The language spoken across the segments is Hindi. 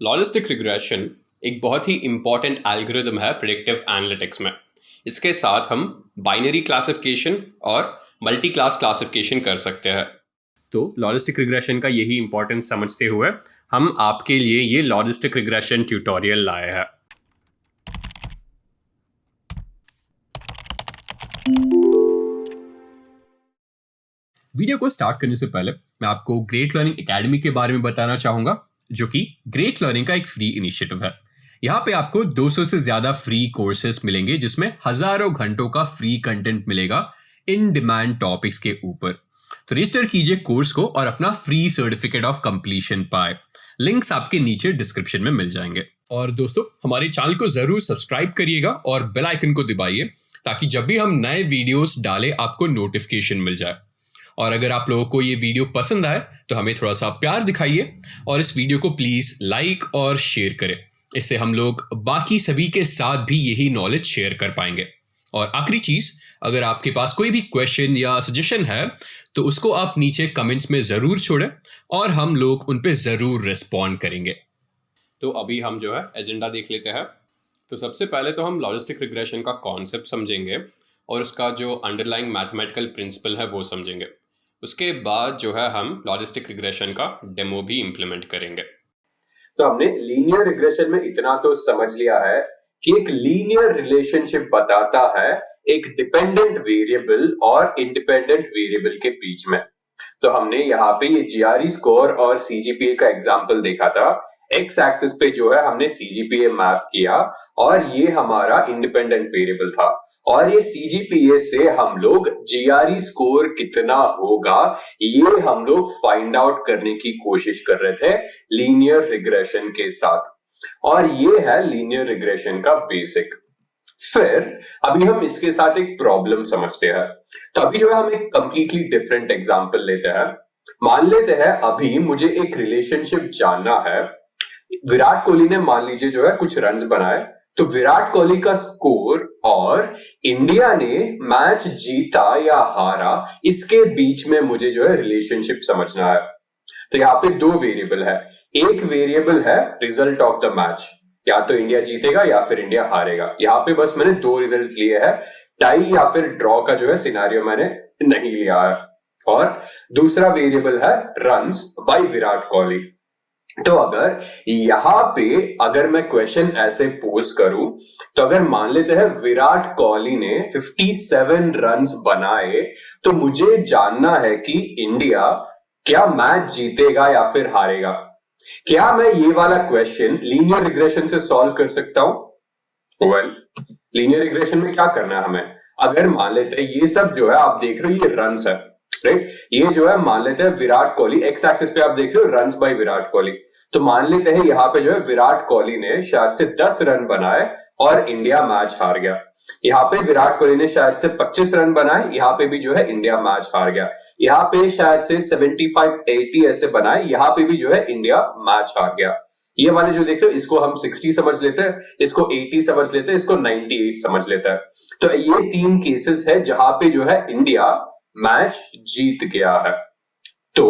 लॉजिस्टिक रिग्रेशन एक बहुत ही इंपॉर्टेंट एल्गोरिदम है प्रेडिक्टिव एनालिटिक्स में। इसके साथ हम बाइनरी क्लासिफिकेशन और मल्टी क्लास क्लासिफिकेशन कर सकते हैं। तो लॉजिस्टिक रिग्रेशन का यही इंपॉर्टेंस समझते हुए हम आपके लिए ये लॉजिस्टिक रिग्रेशन ट्यूटोरियल लाए हैं। वीडियो को स्टार्ट करने से पहले मैं आपको ग्रेट लर्निंग एकेडमी के बारे में बताना चाहूंगा, जो कि ग्रेट लर्निंग का एक फ्री इनिशिएटिव है। यहाँ पे आपको 200 से ज्यादा फ्री कोर्सेस मिलेंगे, जिसमें हजारों घंटों का फ्री कंटेंट मिलेगा इन डिमांड टॉपिक्स के ऊपर। तो रजिस्टर कीजिए कोर्स को और अपना फ्री सर्टिफिकेट ऑफ कंप्लीशन पाए। लिंक्स आपके नीचे डिस्क्रिप्शन में मिल जाएंगे। और दोस्तों, हमारे चैनल को जरूर सब्सक्राइब करिएगा और बेल आइकन को दबाइए, ताकि जब भी हम नए वीडियोस डालें आपको नोटिफिकेशन मिल जाए। और अगर आप लोगों को ये वीडियो पसंद आए तो हमें थोड़ा सा प्यार दिखाइए और इस वीडियो को प्लीज लाइक और शेयर करें। इससे हम लोग बाकी सभी के साथ भी यही नॉलेज शेयर कर पाएंगे। और आखिरी चीज, अगर आपके पास कोई भी क्वेश्चन या सजेशन है तो उसको आप नीचे कमेंट्स में जरूर छोड़ें और हम लोग उन पे जरूर रिस्पॉन्ड करेंगे। तो अभी हम जो है एजेंडा देख लेते हैं। तो सबसे पहले तो हम लॉजिस्टिक रिग्रेशन का कॉन्सेप्ट समझेंगे और उसका जो अंडरलाइंग मैथमेटिकल प्रिंसिपल है वो समझेंगे। उसके बाद जो है हम लॉजिस्टिक रिग्रेशन का डेमो भी इंप्लीमेंट करेंगे। तो हमने लीनियर रिग्रेशन में इतना तो समझ लिया है कि एक लीनियर रिलेशनशिप बताता है एक डिपेंडेंट वेरिएबल और इंडिपेंडेंट वेरिएबल के बीच में। तो हमने यहाँ पे ये जीआरई स्कोर और सीजीपीए का एग्जांपल देखा था। एक्स एक्सिस पे जो है हमने सीजीपीए मैप किया और ये हमारा इंडिपेंडेंट वेरिएबल था, और ये सीजीपीए से हम लोग जीआरई स्कोर कितना होगा ये हम लोग फाइंड आउट करने की कोशिश कर रहे थे लीनियर रिग्रेशन के साथ। और ये है लीनियर रिग्रेशन का बेसिक। फिर अभी हम इसके साथ एक प्रॉब्लम समझते हैं। तो अभी जो है हम एक कंप्लीटली डिफरेंट एग्जांपल लेते हैं। मान लेते हैं अभी मुझे एक रिलेशनशिप जानना है। विराट कोहली ने मान लीजिए जो है कुछ रन्स बनाए, तो विराट कोहली का स्कोर और इंडिया ने मैच जीता या हारा, इसके बीच में मुझे जो है रिलेशनशिप समझना है। तो यहाँ पे दो वेरिएबल है। एक वेरिएबल है रिजल्ट ऑफ द मैच, या तो इंडिया जीतेगा या फिर इंडिया हारेगा। यहाँ पे बस मैंने दो रिजल्ट लिए हैं, टाई या फिर ड्रॉ का जो है सिनेरियो मैंने नहीं लिया है। और दूसरा वेरिएबल है रन्स बाय विराट कोहली। तो अगर मैं क्वेश्चन ऐसे पोज करूं, तो अगर मान लेते हैं विराट कोहली ने 57 रन्स बनाए, तो मुझे जानना है कि इंडिया क्या मैच जीतेगा या फिर हारेगा। क्या मैं ये वाला क्वेश्चन लीनियर रिग्रेशन से सॉल्व कर सकता हूं? लीनियर रिग्रेशन में क्या करना है हमें? अगर मान लेते हैं ये सब जो है आप देख रहे हो ये रन्स है, राइट? ये जो है मान लेते हैं विराट कोहली, एक्स एक्सिस पे आप देख रहे हो रन्स बाय विराट कोहली। तो मान लेते हैं यहाँ पे जो है विराट कोहली ने शायद से 10 रन बनाए और इंडिया मैच हार गया। यहाँ पे विराट कोहली ने शायद से 25 रन बनाए, यहाँ पे भी जो है इंडिया मैच हार गया। यहाँ पे शायद से 75-80 ऐसे बनाए, यहाँ पे भी जो है इंडिया मैच हार गया। ये वाले जो देख रहे हो इसको हम 60 समझ लेते हैं, इसको 80 समझ लेते हैं, इसको 98 समझ लेते हैं। तो ये तीन केसेस है जहां पे जो है इंडिया मैच जीत गया है। तो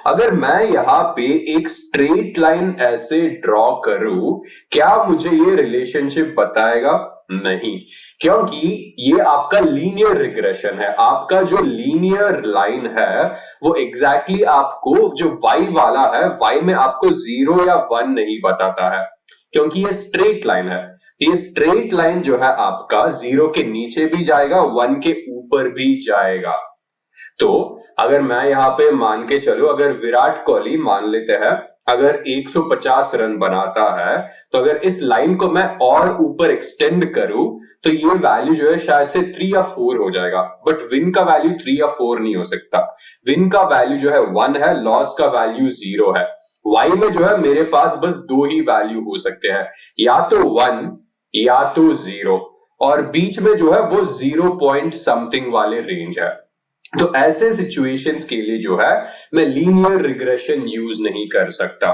अगर मैं यहां पे एक स्ट्रेट लाइन ऐसे ड्रॉ करूं, क्या मुझे ये रिलेशनशिप बताएगा? नहीं, क्योंकि ये आपका लीनियर रिग्रेशन है। आपका जो लीनियर लाइन है वो एग्जैक्टली आपको जो y वाला है, y में आपको 0 या 1 नहीं बताता है, क्योंकि ये स्ट्रेट लाइन है। ये स्ट्रेट लाइन जो है आपका 0 के नीचे भी जाएगा, 1 के ऊपर भी जाएगा। तो अगर मैं यहां पे मान के चलो, अगर विराट कोहली मान लेते हैं अगर 150 रन बनाता है, तो अगर इस लाइन को मैं और ऊपर एक्सटेंड करूं तो ये वैल्यू जो है शायद से 3 या 4 हो जाएगा। बट विन का वैल्यू 3 या 4 नहीं हो सकता। विन का वैल्यू जो है 1 है, लॉस का वैल्यू 0 है। वाई में जो है मेरे पास बस दो ही वैल्यू हो सकते हैं, या तो 1 या तो 0, और बीच में जो है वो 0 पॉइंट समथिंग वाले रेंज है। तो ऐसे सिचुएशंस के लिए जो है मैं लीनियर रिग्रेशन यूज नहीं कर सकता।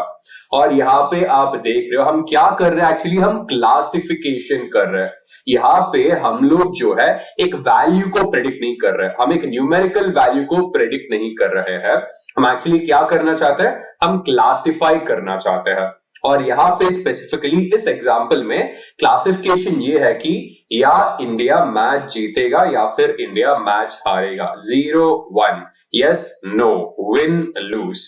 और यहाँ पे आप देख रहे हो हम क्या कर रहे हैं, एक्चुअली हम क्लासिफिकेशन कर रहे हैं। यहाँ पे हम लोग जो है एक वैल्यू को प्रेडिक्ट नहीं कर रहे हैं, हम एक न्यूमेरिकल वैल्यू को प्रेडिक्ट नहीं कर रहे हैं। हम एक्चुअली क्या करना चाहते हैं, हम क्लासिफाई करना चाहते हैं। और यहाँ पे स्पेसिफिकली इस एग्जाम्पल में क्लासिफिकेशन ये है कि या इंडिया मैच जीतेगा या फिर इंडिया मैच हारेगा, 0-1, यस नो, विन लूज।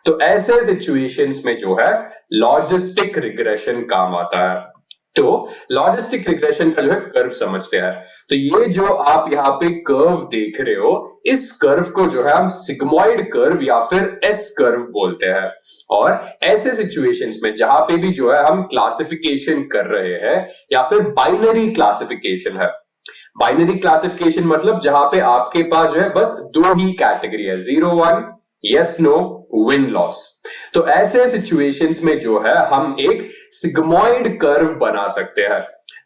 तो ऐसे सिचुएशंस में जो है लॉजिस्टिक रिग्रेशन काम आता है। तो लॉजिस्टिक रिग्रेशन का जो है कर्व समझते हैं। तो ये जो आप यहाँ पे कर्व देख रहे हो, इस कर्व को जो है हम सिग्मॉइड कर्व या फिर एस कर्व बोलते हैं। और ऐसे सिचुएशंस में जहां पे भी जो है हम क्लासिफिकेशन कर रहे हैं या फिर बाइनरी क्लासिफिकेशन है। बाइनरी क्लासिफिकेशन मतलब जहां पे आपके पास जो है बस दो ही कैटेगरी है, 0-1, यस नो, विन लॉस। तो ऐसे सिचुएशंस में जो है हम एक सिग्मॉइड कर्व बना सकते हैं।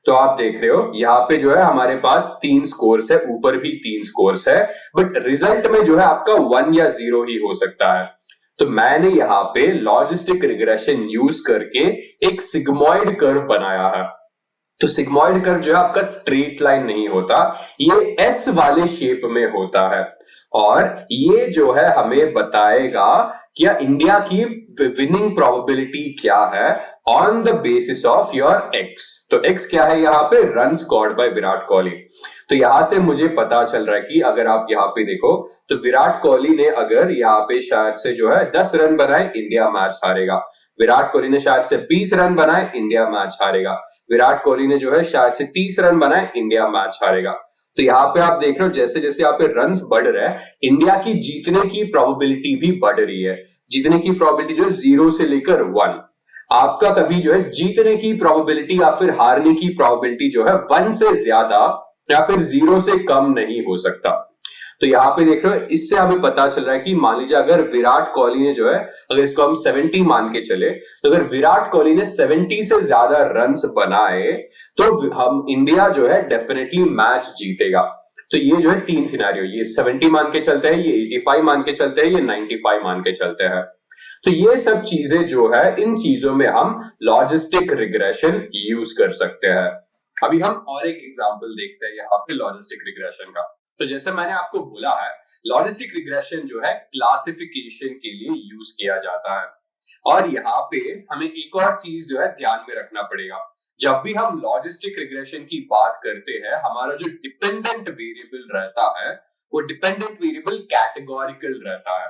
तो आप देख रहे हो यहाँ पे जो है हमारे पास 3 स्कोर्स है, ऊपर भी 3 स्कोर्स है, बट रिजल्ट में जो है आपका 1 या 0 ही हो सकता है। तो मैंने यहाँ पे लॉजिस्टिक रिग्रेशन यूज करके एक सिग्मॉइड कर्व बनाया है। तो सिग्मॉइड कर्व जो है आपका स्ट्रेट लाइन नहीं होता, ये एस वाले शेप में होता है। और ये जो है हमें बताएगा कि इंडिया की विनिंग प्रोबेबिलिटी क्या है on the basis of your x. तो एक्स क्या है यहाँ पे, run scored by Virat Kohli. तो यहां से मुझे पता चल रहा है कि अगर आप यहाँ पे देखो तो विराट कोहली ने अगर यहाँ पे शायद से जो है 10 रन बनाए, इंडिया मैच हारेगा। विराट कोहली ने शायद से 20 रन बनाए, इंडिया मैच हारेगा। विराट कोहली ने जो है शायद से 30 रन बनाए, इंडिया मैच हारेगा। तो यहाँ पे आप देख रहे हो जैसे जैसे यहाँ पे रन्स बढ़ रहे हैं, इंडिया की जीतने की प्रोबेबिलिटी भी बढ़ रही है। जीतने की प्रोबेबिलिटी जो है 0 से लेकर 1। आपका कभी जो है जीतने की प्रोबेबिलिटी या फिर हारने की प्रोबेबिलिटी जो है 1 से ज्यादा या फिर 0 से कम नहीं हो सकता। तो यहाँ पे देख रहे हो, इससे हमें पता चल रहा है कि मान लीजिए अगर विराट कोहली ने जो है, अगर इसको हम 70 मान के चले, तो अगर विराट कोहली ने 70 से ज्यादा रन्स बनाए तो हम इंडिया जो है डेफिनेटली मैच जीतेगा। तो ये जो है 3 सिनेरियो, ये 70 मान के चलते हैं, ये 85 मान के चलते हैं, ये 95 मान के चलते हैं। तो ये सब चीजें जो है, इन चीजों में हम लॉजिस्टिक रिग्रेशन यूज कर सकते हैं। अभी हम और एक एग्जांपल देखते हैं यहाँ पे लॉजिस्टिक रिग्रेशन का। तो जैसे मैंने आपको बोला है, लॉजिस्टिक रिग्रेशन जो है क्लासिफिकेशन के लिए यूज किया जाता है। और यहाँ पे हमें एक और चीज जो है ध्यान में रखना पड़ेगा। जब भी हम लॉजिस्टिक रिग्रेशन की बात करते हैं, हमारा जो डिपेंडेंट वेरिएबल रहता है वो डिपेंडेंट वेरिएबल कैटेगोरिकल रहता है।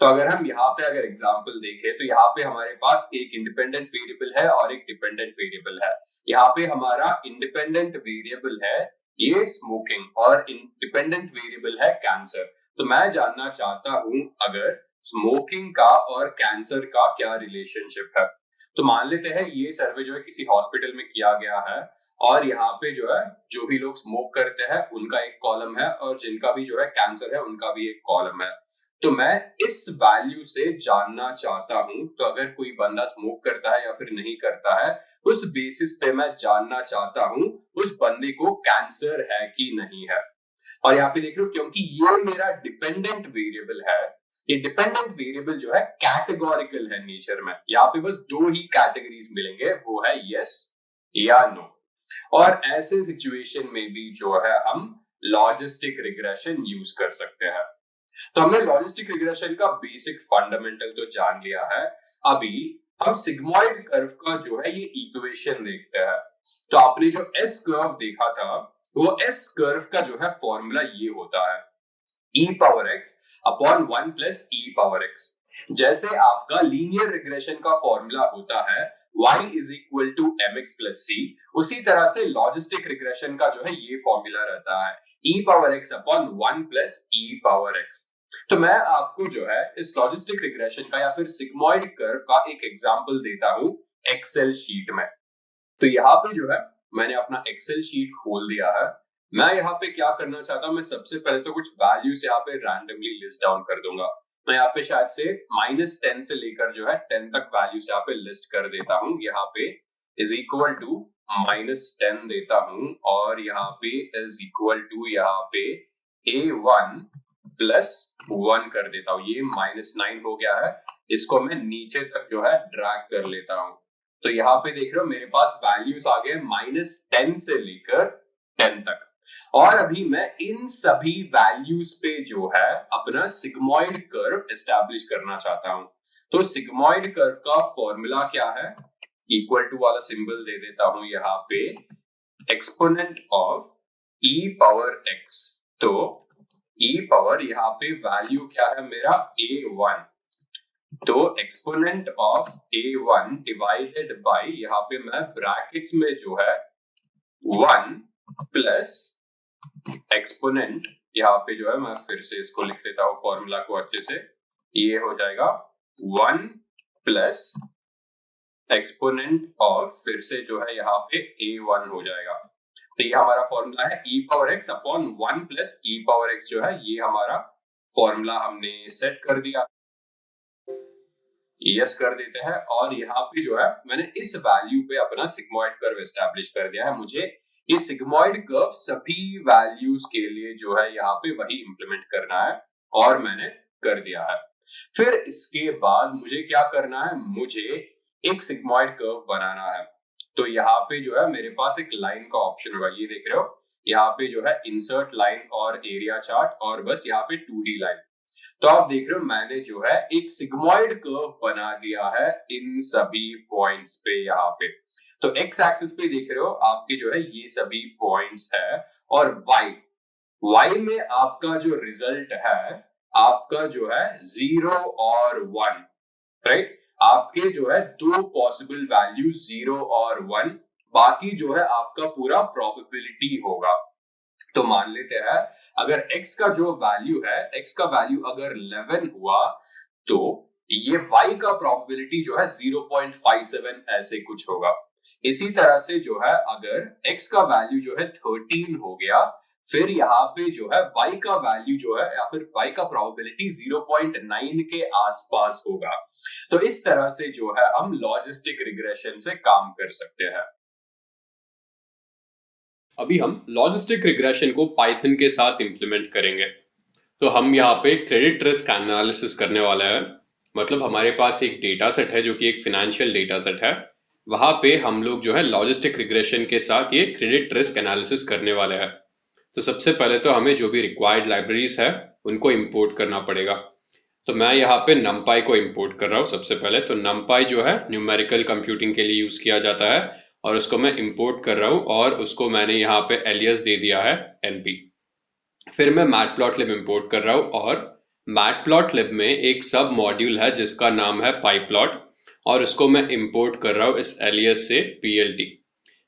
तो अगर हम यहाँ पे अगर एग्जांपल देखें तो यहाँ पे हमारे पास एक इंडिपेंडेंट वेरिएबल है और एक डिपेंडेंट वेरिएबल है। यहाँ पे हमारा इंडिपेंडेंट वेरिएबल है ये स्मोकिंग और इंडिपेंडेंट वेरिएबल है कैंसर। तो मैं जानना चाहता हूं अगर स्मोकिंग का और कैंसर का क्या रिलेशनशिप है। तो मान लेते हैं ये सर्वे जो है किसी हॉस्पिटल में किया गया है और यहाँ पे जो है जो भी लोग स्मोक करते हैं उनका एक कॉलम है और जिनका भी जो है कैंसर है उनका भी एक कॉलम है। तो मैं इस वैल्यू से जानना चाहता हूं, तो अगर कोई बंदा स्मोक करता है या फिर नहीं करता है, उस बेसिस पे मैं जानना चाहता हूं उस बंदे को कैंसर है कि नहीं है। और यहाँ पे देख रहे हो क्योंकि ये मेरा डिपेंडेंट वेरिएबल है, ये डिपेंडेंट वेरिएबल जो है कैटेगोरिकल है नेचर में। यहाँ पे बस दो ही कैटेगरीज मिलेंगे, वो है यस या नो। और ऐसे सिचुएशन में भी जो है हम लॉजिस्टिक रिग्रेशन यूज कर सकते हैं। तो हमने लॉजिस्टिक रिग्रेशन का बेसिक फंडामेंटल तो जान लिया है। अभी हम सिग्मॉइड कर्व का जो है ये इक्वेशन देखते हैं। तो आपने जो एस कर्व देखा था, वो एस कर्व का जो है फॉर्मूला ये होता है e power x upon 1 plus e power x। जैसे आपका लीनियर रिग्रेशन का फॉर्मूला होता है y is equal to mx plus c, उसी तरह से लॉजिस्टिक रिग्रेशन का जो है ये फॉर्मूला रहता है e power x upon 1 plus e power x। तो मैं आपको जो है इस लॉजिस्टिक रिग्रेशन का या फिर सिग्मॉइड कर्व का एक एग्जांपल देता हूं एक्सेल शीट में। तो यहाँ पे जो है मैंने अपना एक्सेल शीट खोल दिया है। मैं यहाँ पे क्या करना चाहता हूँ, मैं सबसे पहले तो कुछ वैल्यूज यहाँ पे रैंडमली लिस्ट डाउन कर दूंगा। मैं यहाँ पे शायद से -10 से लेकर जो है 10 तक वैल्यूज यहाँ पे लिस्ट कर देता हूँ। यहाँ पे इज इक्वल टू -10 देता हूँ और यहाँ पे इज इक्वल टू यहाँ पे A1 प्लस 1 कर देता हूँ। ये -9 हो गया है, इसको मैं नीचे तक जो है ड्रैग कर लेता हूँ। तो यहाँ पे देख रहे हो मेरे पास वैल्यूज आ गए -10 से लेकर 10 तक। और अभी मैं इन सभी वैल्यूज पे जो है अपना सिग्मॉइड कर्व एस्टैब्लिश करना चाहता हूं। तो सिग्मॉइड कर्व का फॉर्मूला क्या है? इक्वल टू वाला सिंबल दे देता हूं यहाँ पे, exponent of e power x। तो e पावर यहाँ पे वैल्यू क्या है मेरा? a1। तो exponent of a1 divided by, यहाँ पे मैं ब्रैकेट्स में जो है 1 प्लस एक्सपोनेंट, यहाँ पे जो है मैं फिर से इसको लिख देता हूँ फॉर्मूला को अच्छे से, ये हो जाएगा 1 प्लस एक्सपोनेंट ऑफ फिर से जो है यहाँ पे a1 हो जाएगा। तो ये हमारा फॉर्मूला है e power x upon 1 plus e power x जो है, ये हमारा फॉर्मूला हमने सेट कर दिया, यस कर देते हैं। और यहाँ पे जो है मैंने इस वैल्यू पे अपना सिग्मॉइड कर्व एस्टैब्लिश कर दिया है। मुझे ये सिग्मॉइड कर्व सभी वैल्यूज के लिए जो है यहाँ पे वही इंप्लीमेंट करना है, और मैंने कर दिया है। फिर इसके बाद मुझे क्या करना है? मुझे एक सिग्मॉइड कर्व बनाना है। तो यहाँ पे जो है मेरे पास एक लाइन का ऑप्शन होगा, ये देख रहे हो, यहाँ पे जो है इंसर्ट लाइन और एरिया चार्ट, और बस यहाँ पे 2D लाइन। तो आप देख रहे हो मैंने जो है एक सिग्मॉइड कर्व बना दिया है इन सभी पॉइंट्स पे। यहाँ पे तो एक्स एक्सिस पे देख रहे हो आपके जो है ये सभी पॉइंट्स है, और वाई में आपका जो रिजल्ट है आपका जो है 0 और 1, राइट? आपके जो है दो पॉसिबल वैल्यू 0 और 1, बाकी जो है आपका पूरा प्रोबेबिलिटी होगा। तो मान लेते हैं अगर x का जो वैल्यू है, x का वैल्यू अगर 11 हुआ, तो ये y का प्रोबेबिलिटी जो है 0.57 ऐसे कुछ होगा। इसी तरह से जो है अगर x का वैल्यू जो है 13 हो गया, फिर यहाँ पे जो है y का वैल्यू जो है या फिर y का प्रोबेबिलिटी 0.9 के आसपास होगा। तो इस तरह से जो है हम लॉजिस्टिक रिग्रेशन से काम कर सकते हैं। अभी हम लॉजिस्टिक रिग्रेशन को पाइथन के साथ इंप्लीमेंट करेंगे। तो हम यहाँ पे क्रेडिट रिस्क एनालिसिस करने वाले हैं। मतलब हमारे पास एक डेटा सेट है जो कि एक फिनेंशियल डेटा सेट है, वहां पे हम लोग जो है लॉजिस्टिक रिग्रेशन के साथ ये क्रेडिट रिस्क एनालिसिस करने वाले हैं। तो सबसे पहले तो हमें जो भी रिक्वायर्ड लाइब्रेरीज है उनको इंपोर्ट करना पड़ेगा। तो मैं यहाँ पे numpy को इंपोर्ट कर रहा हूँ सबसे पहले। तो numpy जो है न्यूमेरिकल कंप्यूटिंग के लिए यूज किया जाता है, और उसको मैं इंपोर्ट कर रहा हूँ, और उसको मैंने यहाँ पे एलियास दे दिया है np। फिर मैं मैटप्लॉटलिब इंपोर्ट कर रहा हूँ, और मैटप्लॉटलिब में एक सब मॉड्यूल है जिसका नाम है pyplot, और उसको मैं इंपोर्ट कर रहा हूँ इस एलियास से plt।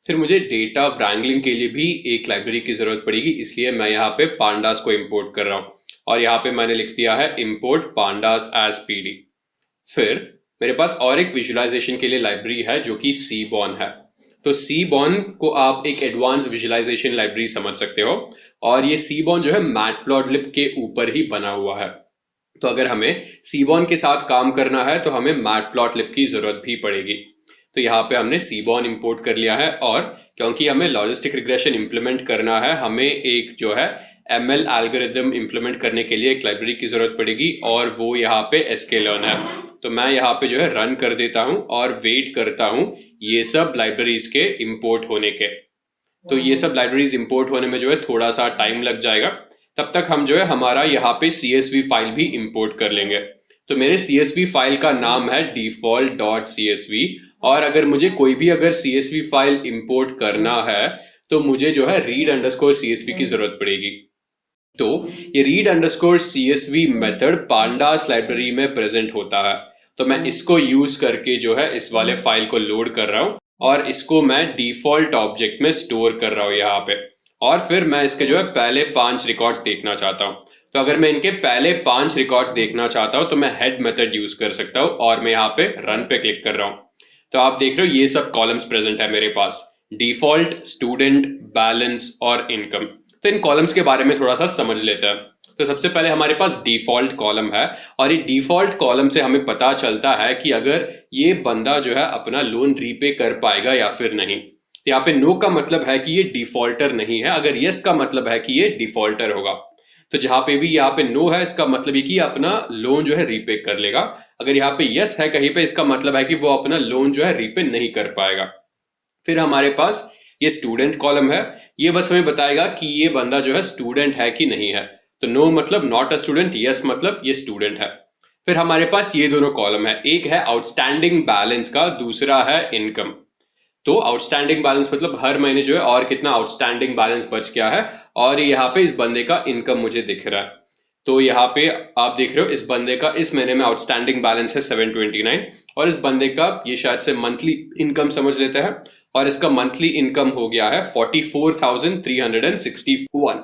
फिर मुझे डेटा व्रैंगलिंग के लिए भी एक लाइब्रेरी की जरूरत पड़ेगी, इसलिए मैं यहाँ पे pandas को इंपोर्ट कर रहा हूँ, और यहाँ पे मैंने लिख दिया है import pandas as pd। फिर मेरे पास और एक विजुअलाइजेशन के लिए लाइब्रेरी है जो कि seaborn है। तो seaborn को आप एक एडवांस विजुअलाइजेशन लाइब्रेरी समझ सकते हो, और ये seaborn जो है मैटप्लॉटलिब के ऊपर ही बना हुआ है। तो अगर हमें seaborn के साथ काम करना है तो हमें मैटप्लॉटलिब की जरूरत भी पड़ेगी। तो यहाँ पे हमने seaborn इंपोर्ट कर लिया है, और क्योंकि हमें लॉजिस्टिक रिग्रेशन इंप्लीमेंट करना है, हमें एक जो है ML एल्गोरिथम इंप्लीमेंट करने के लिए एक लाइब्रेरी की जरूरत पड़ेगी, और वो यहाँ पे sklearn है। तो मैं यहाँ पे जो है रन कर देता हूँ और वेट करता हूँ ये सब लाइब्रेरीज के इंपोर्ट होने के। तो ये सब लाइब्रेरीज इंपोर्ट होने में जो है थोड़ा सा टाइम लग जाएगा। तब तक हम जो है हमारा यहाँ पे CSV फाइल भी इंपोर्ट कर लेंगे। तो मेरे CSV फाइल का नाम है default.csv, और अगर मुझे कोई भी अगर CSV फाइल इंपोर्ट करना है तो मुझे जो है read_csv की जरूरत पड़ेगी। तो ये read_csv मेथड pandas लाइब्रेरी में प्रेजेंट होता है। तो मैं इसको यूज करके जो है इस वाले फाइल को लोड कर रहा हूँ, और इसको मैं डिफॉल्ट ऑब्जेक्ट में स्टोर कर रहा हूँ यहाँ पे। और फिर मैं इसके जो है पहले 5 रिकॉर्ड्स देखना चाहता हूँ। तो अगर मैं इनके पहले 5 रिकॉर्ड्स देखना चाहता हूँ तो मैं हेड मेथड यूज कर सकता हूँ, और मैं यहाँ पे रन पे क्लिक कर रहा हूँ। तो आप देख रहे हो ये सब कॉलम्स प्रेजेंट है मेरे पास, डिफॉल्ट, स्टूडेंट, बैलेंस और इनकम। तो इन कॉलम्स के बारे में थोड़ा सा समझ लेते हैं। तो सबसे पहले हमारे पास डिफॉल्ट कॉलम है, और ये डिफॉल्ट कॉलम से हमें पता चलता है कि अगर ये बंदा जो है अपना लोन रीपे कर पाएगा या फिर नहीं। तो यहाँ पे नो का मतलब है कि ये डिफॉल्टर नहीं है, अगर यस का मतलब है कि ये डिफॉल्टर होगा। तो जहां पे भी यहाँ पे नो है इसका मतलब है कि अपना लोन जो है रीपे कर लेगा। अगर यहाँ पे यस है कहीं पे, इसका मतलब है कि वो अपना लोन जो है रीपे नहीं कर पाएगा। फिर हमारे पास ये स्टूडेंट कॉलम है, ये बस हमें बताएगा कि ये बंदा जो है स्टूडेंट है कि नहीं है। तो नो मतलब नॉट अ स्टूडेंट, यस मतलब ये स्टूडेंट है। फिर हमारे पास ये दोनों कॉलम है, एक है आउटस्टैंडिंग बैलेंस का, दूसरा है इनकम। तो आउटस्टैंडिंग बैलेंस मतलब हर महीने जो है और कितना आउटस्टैंडिंग बैलेंस बच गया है, और यहाँ पे इस बंदे का इनकम मुझे दिख रहा है। तो यहाँ पे आप देख रहे हो इस बंदे का इस महीने में आउटस्टैंडिंग बैलेंस है 729, और इस बंदे का ये शायद से मंथली इनकम समझ लेते हैं, और इसका मंथली इनकम हो गया है 44,361।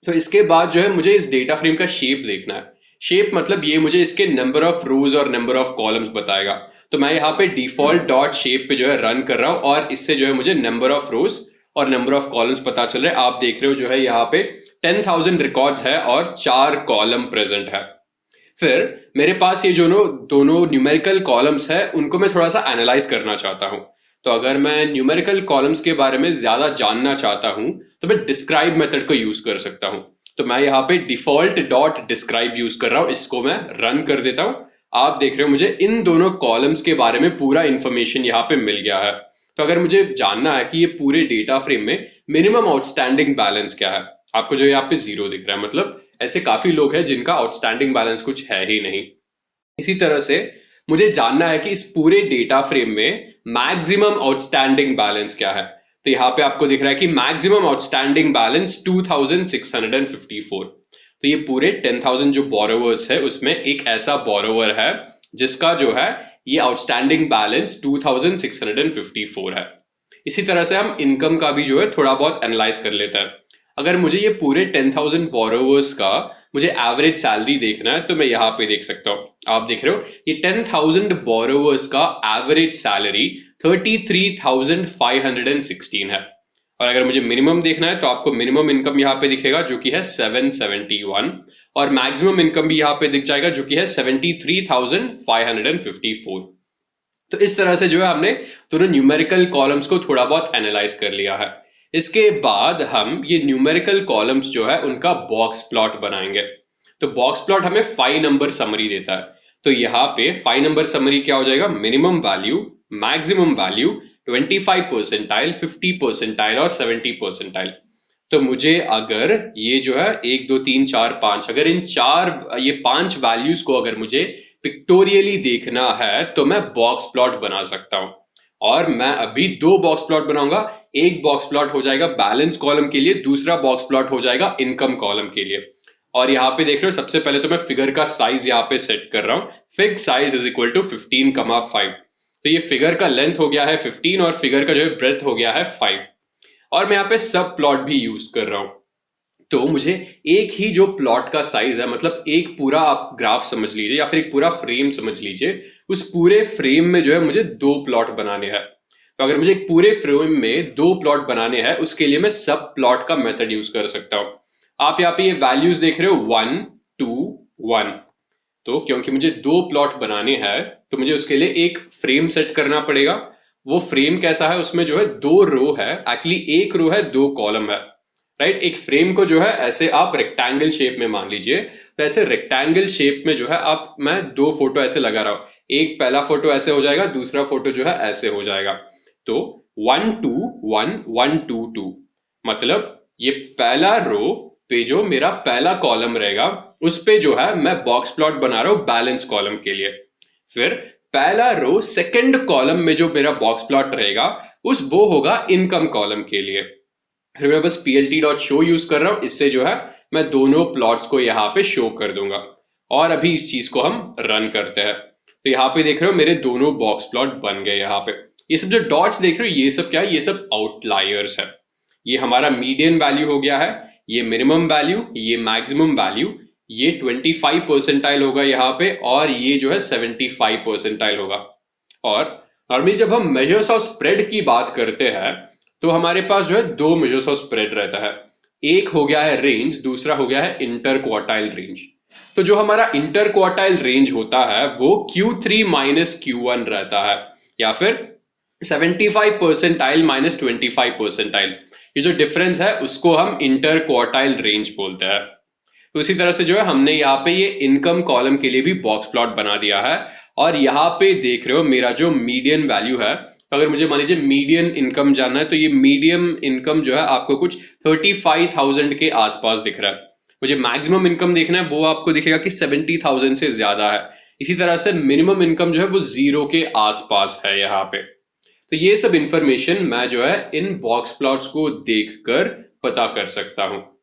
तो इसके बाद जो है मुझे इस डेटा फ्रेम का शेप देखना है। शेप मतलब ये मुझे इसके नंबर ऑफ रोज और नंबर ऑफ कॉलम्स बताएगा। तो मैं यहाँ पे डिफॉल्ट डॉट शेप पे जो है रन कर रहा हूँ, और इससे जो है मुझे नंबर ऑफ रोज और नंबर ऑफ कॉलम्स पता चल रहे हैं। आप देख रहे हो जो है यहाँ पे 10,000 रिकॉर्ड्स है और 4 कॉलम प्रेजेंट है। फिर मेरे पास ये जो दोनों न्यूमेरिकल कॉलम्स है उनको मैं थोड़ा सा एनालाइज करना चाहता हूँ। तो अगर मैं न्यूमेरिकल कॉलम्स के बारे में ज्यादा जानना चाहता हूँ तो मैं डिस्क्राइब मेथड को यूज कर सकता हूँ। तो मैं यहाँ पे डिफॉल्ट डॉट डिस्क्राइब यूज कर रहा हूँ, इसको मैं रन कर देता हूँ। आप देख रहे हो मुझे इन दोनों कॉलम्स के बारे में पूरा इंफॉर्मेशन यहाँ पे मिल गया है। तो अगर मुझे जानना है कि ये पूरे डेटा फ्रेम में मिनिमम आउटस्टैंडिंग बैलेंस क्या है, आपको जो यहाँ पे 0 दिख रहा है, मतलब ऐसे काफी लोग हैं जिनका आउटस्टैंडिंग बैलेंस कुछ है ही नहीं। इसी तरह से मुझे जानना है कि इस पूरे डेटा फ्रेम में मैक्सिमम आउटस्टैंडिंग बैलेंस क्या है। तो यहाँ पे आपको दिख रहा है कि मैक्सिमम आउटस्टैंडिंग बैलेंस 2654। तो ये पूरे 10,000 जो बोरोवर्स है उसमें एक ऐसा बोरोवर है जिसका जो है ये आउटस्टैंडिंग बैलेंस 2654 है। इसी तरह से हम इनकम का भी जो है थोड़ा बहुत एनालाइज कर लेते हैं। अगर मुझे ये पूरे 10,000 बोरोवर्स का मुझे एवरेज सैलरी देखना है तो मैं यहाँ पे देख सकता हूँ। आप देख रहे हो ये 10,000 बोरोवर्स का एवरेज सैलरी 33,516 है। और अगर मुझे मिनिमम देखना है तो आपको मिनिमम इनकम यहाँ पे दिखेगा जो कि है 771, और मैक्सिमम इनकम भी यहाँ पे दिख जाएगा जो कि है 73,554। तो इस तरह से जो है हमने दोनों न्यूमेरिकल कॉलम्स को थोड़ा बहुत एनालाइज कर लिया है। इसके बाद हम ये न्यूमेरिकल कॉलम्स जो है उनका बॉक्स प्लॉट बनाएंगे। तो बॉक्स प्लॉट हमें 5 नंबर समरी देता है। तो यहाँ पे 5 नंबर समरी क्या हो जाएगा, minimum value, maximum value, 25 percentile, 50 percentile और 70 परसेंटाइल। तो मुझे अगर ये जो है 1 2 3 4 5, अगर इन ये 5 वैल्यूज को अगर मुझे पिक्टोरियली देखना है तो मैं बॉक्स प्लॉट बना सकता हूं। और मैं अभी 2 बॉक्स प्लॉट बनाऊंगा। एक बॉक्स प्लॉट हो जाएगा बैलेंस कॉलम के लिए, दूसरा बॉक्स प्लॉट हो जाएगा इनकम कॉलम के लिए। और यहाँ पे देख रहे हो सबसे पहले तो मैं फिगर का साइज यहाँ पे सेट कर रहा हूँ। Fig size is equal to 15,5। तो ये फिगर का लेंथ हो गया है 15 और फिगर का जो है ब्रेथ हो गया है 5। और मैं यहाँ पे सब प्लॉट भी यूज कर रहा हूँ। तो मुझे एक ही जो प्लॉट का साइज है, मतलब एक पूरा आप ग्राफ समझ लीजिए या फिर एक पूरा फ्रेम समझ लीजिए, उस पूरे फ्रेम में जो है मुझे 2 प्लॉट बनाने हैं। तो अगर मुझे एक पूरे फ्रेम में 2 प्लॉट बनाने हैं उसके लिए मैं सब प्लॉट का मेथड यूज कर सकता हूँ। आप यहाँ पे ये वैल्यूज देख रहे हो 1 2 1। तो क्योंकि मुझे 2 प्लॉट बनाने हैं तो मुझे उसके लिए एक फ्रेम सेट करना पड़ेगा। वो फ्रेम कैसा है, उसमें जो है 2 रो है, एक्चुअली एक रो है 2 कॉलम है, राइट। एक फ्रेम को जो है ऐसे आप रेक्टेंगल शेप में मान लीजिए। तो ऐसे रेक्टेंगल शेप में जो है मैं 2 फोटो ऐसे लगा रहा हूं। एक पहला फोटो ऐसे हो जाएगा, दूसरा फोटो जो है ऐसे हो जाएगा। तो 1 2 1 1 2 2, मतलब ये पहला रो पे जो मेरा पहला कॉलम रहेगा उस पे जो है मैं बॉक्स प्लॉट बना रहा हूं बैलेंस कॉलम के लिए। फिर पहला रो सेकंड कॉलम में जो मेरा बॉक्स प्लॉट रहेगा वो होगा इनकम कॉलम के लिए। फिर मैं बस plt.show यूज कर रहा हूं, इससे जो है मैं दोनों प्लॉट्स को यहाँ पे शो कर दूंगा। और अभी इस चीज को हम रन करते हैं। तो यहाँ पे देख रहे हो मेरे दोनों बॉक्स प्लॉट बन गए। यहाँ पे ये सब जो डॉट्स देख रहे हो ये सब क्या है, ये सब आउटलायर्स है। ये हमारा मीडियन वैल्यू हो गया है, ये मिनिमम वैल्यू, ये मैक्सिमम वैल्यू, ये 25 परसेंटाइल होगा यहाँ पे, और ये जो है 75 परसेंटाइल होगा। और नॉर्मली जब हम मेजर्स ऑफ स्प्रेड की बात करते हैं तो हमारे पास जो है 2 मेजर्स ऑफ स्प्रेड रहता है। एक हो गया है रेंज, दूसरा हो गया है इंटर क्वार्टाइल रेंज। तो जो हमारा इंटर क्वार्टाइल रेंज होता है वो Q3 माइनस Q1 रहता है, या फिर 75 परसेंटाइल माइनस 25 परसेंटाइल। ये जो डिफरेंस है उसको हम इंटर क्वार्टाइल रेंज बोलते हैं। तो इसी तरह से जो है हमने यहाँ पे ये इनकम कॉलम के लिए भी बॉक्स प्लॉट बना दिया है। और यहाँ पे देख रहे हो मेरा जो मीडियन वैल्यू है, तो अगर मुझे मान लीजिए मीडियन इनकम जानना है तो ये मीडियम इनकम जो है आपको कुछ 35,000 के आसपास दिख रहा है। मुझे मैक्सिमम इनकम देखना है, वो आपको दिखेगा कि 70,000 से ज्यादा है। इसी तरह से मिनिमम इनकम जो है वो 0 के आसपास है यहाँ पे। तो ये सब इंफॉर्मेशन मैं जो है इन बॉक्स प्लॉट्स को देखकर पता कर सकता हूँ।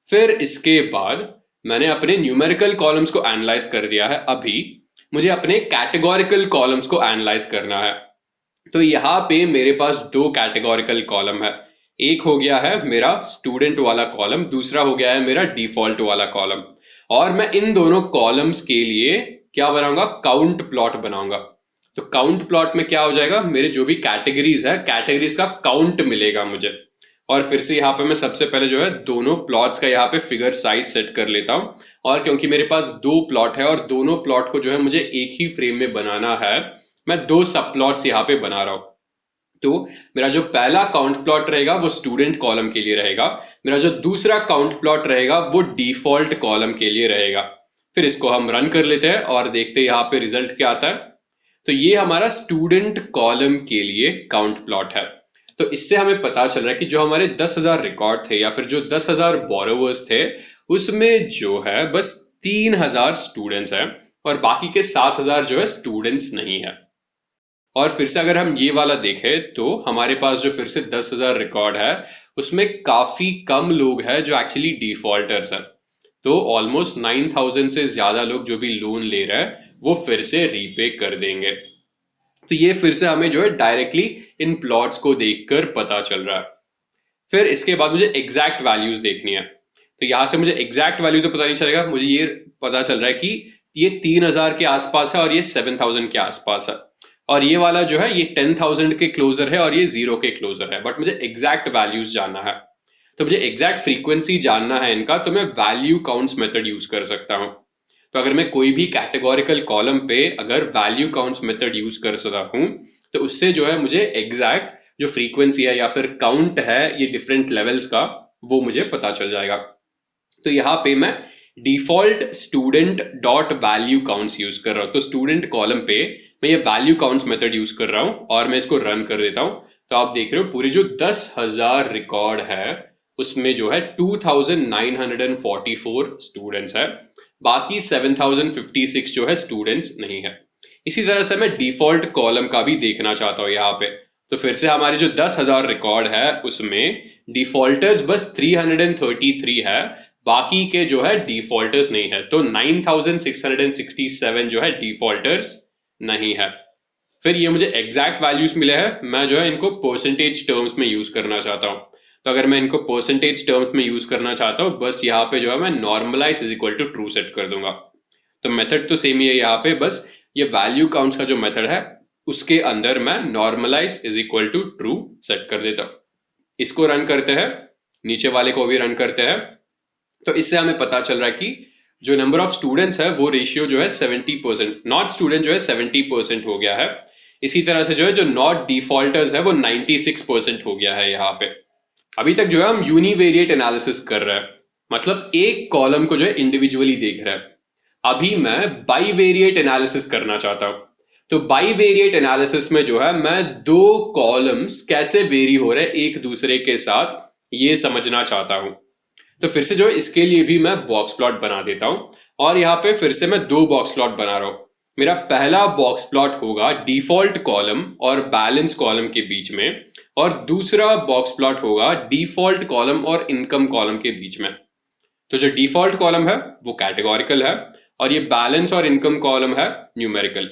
फिर इसके बाद मैंने अपने न्यूमेरिकल कॉलम्स को एनालाइज कर दिया है। अभी मुझे अपने कैटेगोरिकल कॉलम्स को एनालाइज करना है। तो यहाँ पे मेरे पास दो कैटेगोरिकल कॉलम है। एक हो गया है मेरा स्टूडेंट वाला कॉलम, दूसरा हो गया है मेरा डिफॉल्ट वाला कॉलम। और मैं इन दोनों कॉलम्स के लिए क्या बनाऊंगा, काउंट प्लॉट बनाऊंगा। तो काउंट प्लॉट में क्या हो जाएगा, मेरे जो भी कैटेगरीज है, कैटेगरीज का काउंट मिलेगा मुझे। और फिर से यहाँ पे मैं सबसे पहले जो है दोनों प्लॉट्स का यहाँ पे फिगर साइज सेट कर लेता हूँ। और क्योंकि मेरे पास दो प्लॉट है और दोनों प्लॉट को जो है मुझे एक ही फ्रेम में बनाना है, मैं दो सब प्लॉट्स यहाँ पे बना रहा हूँ। तो मेरा जो पहला काउंट प्लॉट रहेगा वो स्टूडेंट कॉलम के लिए रहेगा, मेरा जो दूसरा काउंट प्लॉट रहेगा वो डिफॉल्ट कॉलम के लिए रहेगा। फिर इसको हम रन कर लेते हैं और देखते हैं यहाँ पे रिजल्ट क्या आता है। तो ये हमारा स्टूडेंट कॉलम के लिए काउंट प्लॉट है। तो इससे हमें पता चल रहा है कि जो हमारे 10,000 रिकॉर्ड थे या फिर जो 10,000 बोरोवर्स थे, उसमें जो है बस 3,000 स्टूडेंट्स हैं और बाकी के 7,000 जो है स्टूडेंट्स नहीं है। और फिर से अगर हम ये वाला देखें तो हमारे पास जो फिर से 10,000 रिकॉर्ड है, उसमें काफी कम लोग हैं जो एक्चुअली डिफॉल्टर्स हैं। तो ऑलमोस्ट 9,000 से ज्यादा लोग जो भी लोन ले रहे हैं वो फिर से रीपे कर देंगे। तो ये फिर से हमें जो है डायरेक्टली इन प्लॉट्स को देखकर पता चल रहा है। फिर इसके बाद मुझे एग्जैक्ट वैल्यूज देखनी है। तो यहां से मुझे एग्जैक्ट वैल्यू तो पता नहीं चलेगा, मुझे ये पता चल रहा है कि ये 3,000 के आसपास है और ये 7,000 के आसपास है। और ये वाला जो है ये 10,000 के क्लोजर है और ये 0 के क्लोजर है। बट मुझे एग्जैक्ट वैल्यूज जानना है। तो मुझे एग्जैक्ट फ्रीक्वेंसी जानना है इनका, तो मैं वैल्यू काउंट्स मेथड यूज कर सकता हूँ। तो अगर मैं कोई भी कैटेगोरिकल कॉलम पे अगर वैल्यू काउंट्स मेथड यूज कर सकता हूँ, तो उससे जो है मुझे एग्जैक्ट जो फ्रीक्वेंसी है या फिर काउंट है ये डिफरेंट लेवल्स का, वो मुझे पता चल जाएगा। तो यहाँ पे मैं default student dot value counts use कर रहा हूँ। तो स्टूडेंट कॉलम पे मैं ये वैल्यू काउंट्स मेथड यूज कर रहा हूँ और मैं इसको रन कर देता हूँ। तो आप देख रहे हो पूरी जो 10,000 रिकॉर्ड है उसमें जो है 2,944 स्टूडेंट्स है, बाकी 7,056 जो है स्टूडेंट्स नहीं है। इसी तरह से मैं डिफॉल्ट कॉलम का भी देखना चाहता हूँ यहाँ पे। तो फिर से हमारे जो 10,000 रिकॉर्ड है उसमें डिफॉल्टर्स बस 333 है, बाकी के जो है डिफॉल्टर्स नहीं है। तो 9,667 जो है डिफॉल्टर्स नहीं है। फिर ये मुझे एग्जैक्ट वैल्यूज मिले हैं, मैं जो है इनको परसेंटेज टर्म्स में यूज करना चाहता हूँ। तो अगर मैं इनको परसेंटेज टर्म्स में यूज करना चाहता हूँ, बस यहाँ पे जो है मैं normalize is equal to true set कर दूंगा। तो मेथड तो सेम ही है यहाँ पे, बस ये वैल्यू काउंट्स का जो मेथड है उसके अंदर मैं normalize is equal to true set कर देता हूँ। इसको रन करते हैं, नीचे वाले को भी रन करते हैं। तो इससे हमें पता चल रहा है कि जो नंबर ऑफ स्टूडेंट्स है वो रेशियो जो है 70%, नॉट स्टूडेंट जो है 70% हो गया है। इसी तरह से जो है जो नॉट डिफॉल्टर्स है वो 96% हो गया है यहाँ पे। अभी तक जो है हम यूनिवेरिएट एनालिसिस कर रहे हैं, मतलब एक कॉलम को जो है इंडिविजुअली देख रहे हैं। अभी मैं बाईवेरिएट एनालिसिस करना चाहता हूं। तो बाईवेरिएट एनालिसिस में जो है मैं दो कॉलम्स कैसे वेरी हो रहे हैं एक दूसरे के साथ, ये समझना चाहता हूं। तो फिर से जो है इसके लिए भी मैं बॉक्स प्लॉट बना देता हूं और यहाँ पे फिर से मैं दो बॉक्स प्लॉट बना रहा हूं। मेरा पहला बॉक्स प्लॉट होगा डिफॉल्ट कॉलम और बैलेंस कॉलम के बीच में, और दूसरा बॉक्स प्लॉट होगा डिफॉल्ट कॉलम और इनकम कॉलम के बीच में। तो जो डिफॉल्ट कॉलम है वो कैटेगोरिकल है और ये बैलेंस और इनकम कॉलम है न्यूमेरिकल।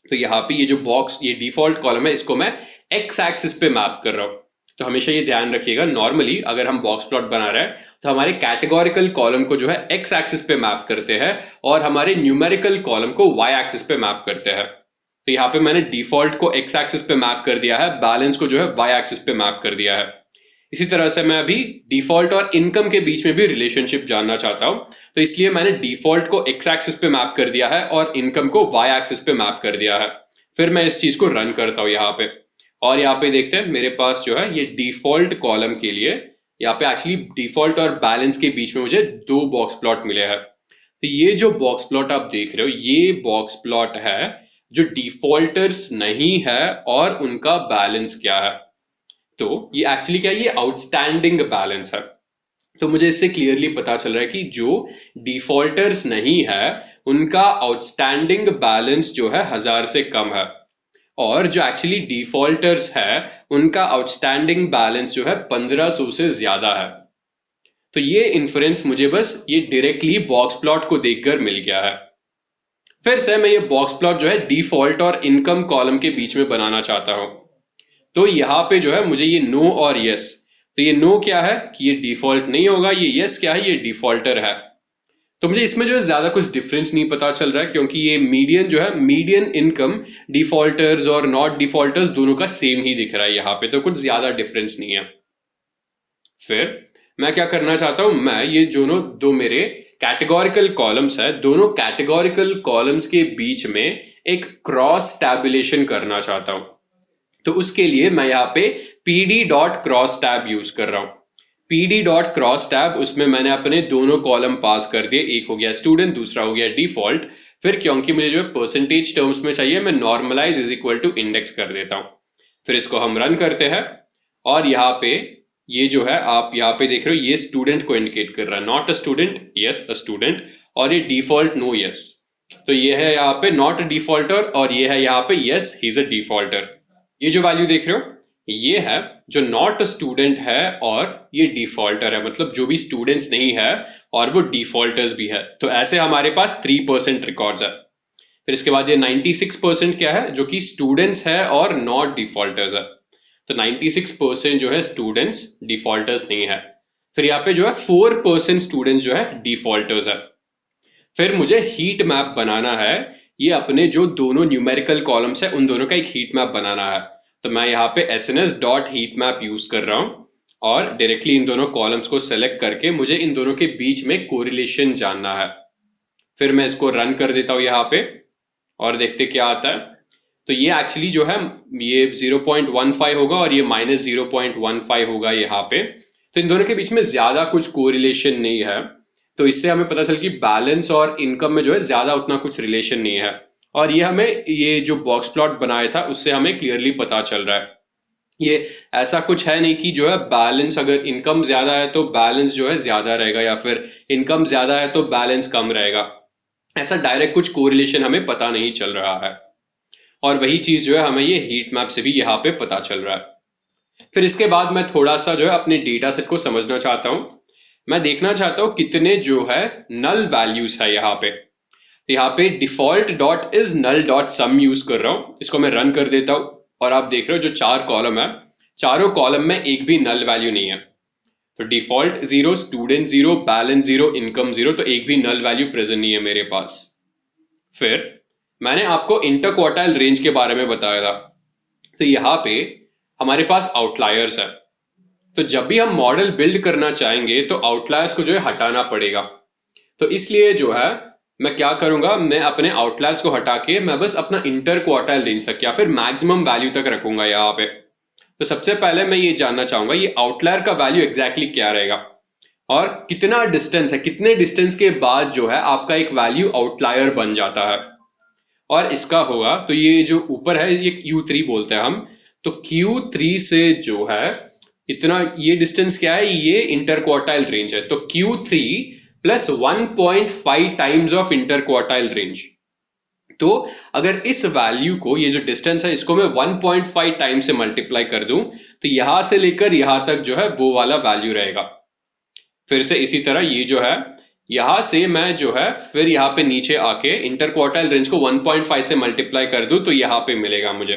तो यहाँ पे ये जो बॉक्स, ये डिफॉल्ट कॉलम है, इसको मैं एक्स एक्सिस पे मैप कर रहा हूँ। तो हमेशा ये ध्यान रखिएगा, नॉर्मली अगर हम बॉक्स प्लॉट बना रहे हैं तो हमारे कैटेगोरिकल कॉलम को जो है एक्स एक्सिस पे मैप करते हैं और हमारे न्यूमेरिकल कॉलम को वाई एक्सिस पे मैप करते हैं। तो यहाँ पे मैंने डिफॉल्ट को एक्स एक्सिस पे मैप कर दिया है, बैलेंस को जो है वाई एक्सिस पे मैप कर दिया है। इसी तरह से मैं अभी डिफॉल्ट और इनकम के बीच में भी रिलेशनशिप जानना चाहता हूं, तो इसलिए मैंने डिफॉल्ट को एक्स एक्सिस पे मैप कर दिया है और इनकम को वाई एक्सिस पे मैप कर दिया है। फिर मैं इस चीज को रन करता हूं यहाँ पे, और यहाँ पे देखते हैं मेरे पास जो है ये डिफॉल्ट कॉलम के लिए यहाँ पे एक्चुअली डिफॉल्ट और बैलेंस के बीच में मुझे दो बॉक्स प्लॉट मिले हैं। तो ये जो बॉक्स प्लॉट आप देख रहे हो ये बॉक्स प्लॉट है जो डिफॉल्टर्स नहीं है और उनका बैलेंस क्या है। तो ये एक्चुअली क्या है, ये आउटस्टैंडिंग बैलेंस है। तो मुझे इससे क्लियरली पता चल रहा है कि जो डिफॉल्टर्स नहीं है उनका आउटस्टैंडिंग बैलेंस जो है 1000 से कम है, और जो एक्चुअली डिफॉल्टर्स है उनका आउटस्टैंडिंग बैलेंस जो है 1500 से ज्यादा है। तो ये इन्फ्रेंस मुझे बस ये डायरेक्टली बॉक्स प्लॉट को देखकर मिल गया है। फिर से मैं ये बॉक्स प्लॉट जो है डिफॉल्ट और इनकम कॉलम के बीच में बनाना चाहता हूं। तो यहाँ पे जो है मुझे ये नो और यस, तो ये नो क्या है कि ये डिफॉल्ट नहीं होगा, ये यस क्या है, ये डिफॉल्टर है। तो मुझे इसमें जो है ज्यादा कुछ डिफरेंस नहीं पता चल रहा है, क्योंकि ये मीडियन जो है, मीडियन इनकम डिफॉल्टर्स और नॉट डिफॉल्टर्स दोनों का सेम ही दिख रहा है यहाँ पे, तो कुछ ज्यादा डिफरेंस नहीं है। फिर मैं क्या करना चाहता हूं, मैं ये दोनों दो मेरे कैटेगोरिकल कॉलम्स है, दोनों कैटेगोरिकल कॉलम्स के बीच में एक क्रॉस टैबुलेशन करना चाहता हूं। तो उसके लिए मैं यहाँ पे pd dot cross tab use कर रहा हूं। pd डॉट क्रॉस टैब, उसमें मैंने अपने दोनों कॉलम पास कर दिए, एक हो गया स्टूडेंट, दूसरा हो गया डिफॉल्ट। फिर क्योंकि मुझे जो है परसेंटेज टर्म्स में चाहिए, मैं normalize is equal to index कर देता हूं। फिर इसको हम रन करते हैं, और यहाँ पे ये जो है आप यहाँ पे देख रहे हो, ये स्टूडेंट को इंडिकेट कर रहा है, not a student, yes a student, और ये डिफॉल्ट नो यस। तो ये है यहाँ पे नॉट अ डिफॉल्टर, और ये है यहाँ पे yes he is a defaulter. ये जो वैल्यू देख रहे हो ये है जो नॉट अ स्टूडेंट है, और ये डिफॉल्टर है, मतलब जो भी स्टूडेंट्स नहीं है और वो डिफॉल्टर्स भी है। तो ऐसे हमारे पास 3% रिकॉर्ड्स है। फिर इसके बाद ये 96% क्या है, जो कि स्टूडेंट्स है और नॉट डिफॉल्टर्स है। तो 96% जो है स्टूडेंट्स, डिफॉल्टर्स नहीं है। फिर यहाँ पे जो है 4% स्टूडेंट्स जो है डिफॉल्टर्स है। फिर मुझे हीट मैप बनाना है, ये अपने जो दोनों न्यूमेरिकल कॉलम्स है उन दोनों का एक हीट मैप बनाना है। तो मैं यहाँ पे sns dot heat map use कर रहा हूँ, और डायरेक्टली इन दोनों कॉलम्स को सेलेक्ट करके मुझे इन दोनों के बीच में कोरिलेशन जानना है। फिर मैं इसको रन कर देता हूँ यहाँ पे, और देखते क्या आता है। तो ये एक्चुअली जो है ये 0.15 होगा, और ये -0.15 होगा यहाँ पे। तो इन दोनों के बीच में ज्यादा कुछ कोरिलेशन नहीं है, तो इससे हमें पता चल कि बैलेंस और इनकम में जो है ज्यादा उतना कुछ रिलेशन नहीं है। और ये हमें ये जो बॉक्स प्लॉट बनाया था उससे हमें क्लियरली पता चल रहा है। ये ऐसा कुछ है नहीं कि जो है बैलेंस, अगर इनकम ज्यादा है तो बैलेंस जो है ज्यादा रहेगा, या फिर इनकम ज्यादा है तो बैलेंस कम रहेगा। ऐसा डायरेक्ट कुछ कोरिलेशन हमें पता नहीं चल रहा है, और वही चीज जो है हमें ये हीट मैप से भी यहाँ पे पता चल रहा है। फिर इसके बाद मैं थोड़ा सा जो है अपने डेटा सेट को समझना चाहता हूँ। मैं देखना चाहता हूँ कितने जो है नल वैल्यूज है यहाँ पे। तो यहाँ पे default dot is null dot sum use कर रहा हूँ, इसको मैं रन कर देता हूँ, और आप देख रहे हो जो 4 कॉलम है, चारों कॉलम में एक भी नल वैल्यू नहीं है। तो डिफॉल्ट 0, स्टूडेंट 0, बैलेंस 0, इनकम 0, तो एक भी नल वैल्यू प्रेजेंट नहीं है मेरे पास। फिर मैंने आपको इंटर क्वार्टाइल रेंज के बारे में बताया था। तो यहाँ पे हमारे पास आउटलायर्स है, तो जब भी हम मॉडल बिल्ड करना चाहेंगे तो आउटलायर्स को जो है हटाना पड़ेगा। तो इसलिए जो है मैं क्या करूंगा, मैं अपने आउटलायर्स को हटा के मैं बस अपना इंटर क्वार्टाइल रेंज तक या फिर मैक्सिमम वैल्यू तक रखूंगा यहाँ पे। तो सबसे पहले मैं ये जानना चाहूंगा ये आउटलायर का वैल्यू एग्जैक्टली क्या रहेगा, और कितना डिस्टेंस है, कितने डिस्टेंस के बाद जो है आपका एक वैल्यू आउटलायर बन जाता है। और इसका होगा, तो ये जो ऊपर है ये Q3 बोलते हैं हम। तो Q3 से जो है इतना, ये डिस्टेंस क्या है, ये इंटर क्वार्टाइल रेंज है। तो Q3 plus 1.5 times of inter quartile range. तो अगर इस वैल्यू को, ये जो डिस्टेंस है, इसको मैं 1.5 टाइम से मल्टीप्लाई कर दूं, तो यहां से लेकर यहां तक जो है वो वाला वैल्यू रहेगा। फिर से इसी तरह ये जो है यहां से मैं जो है फिर यहाँ पे नीचे आके इंटर क्वार्टाइल रेंज को 1.5 से मल्टीप्लाई कर दूं, तो यहाँ पे मिलेगा मुझे।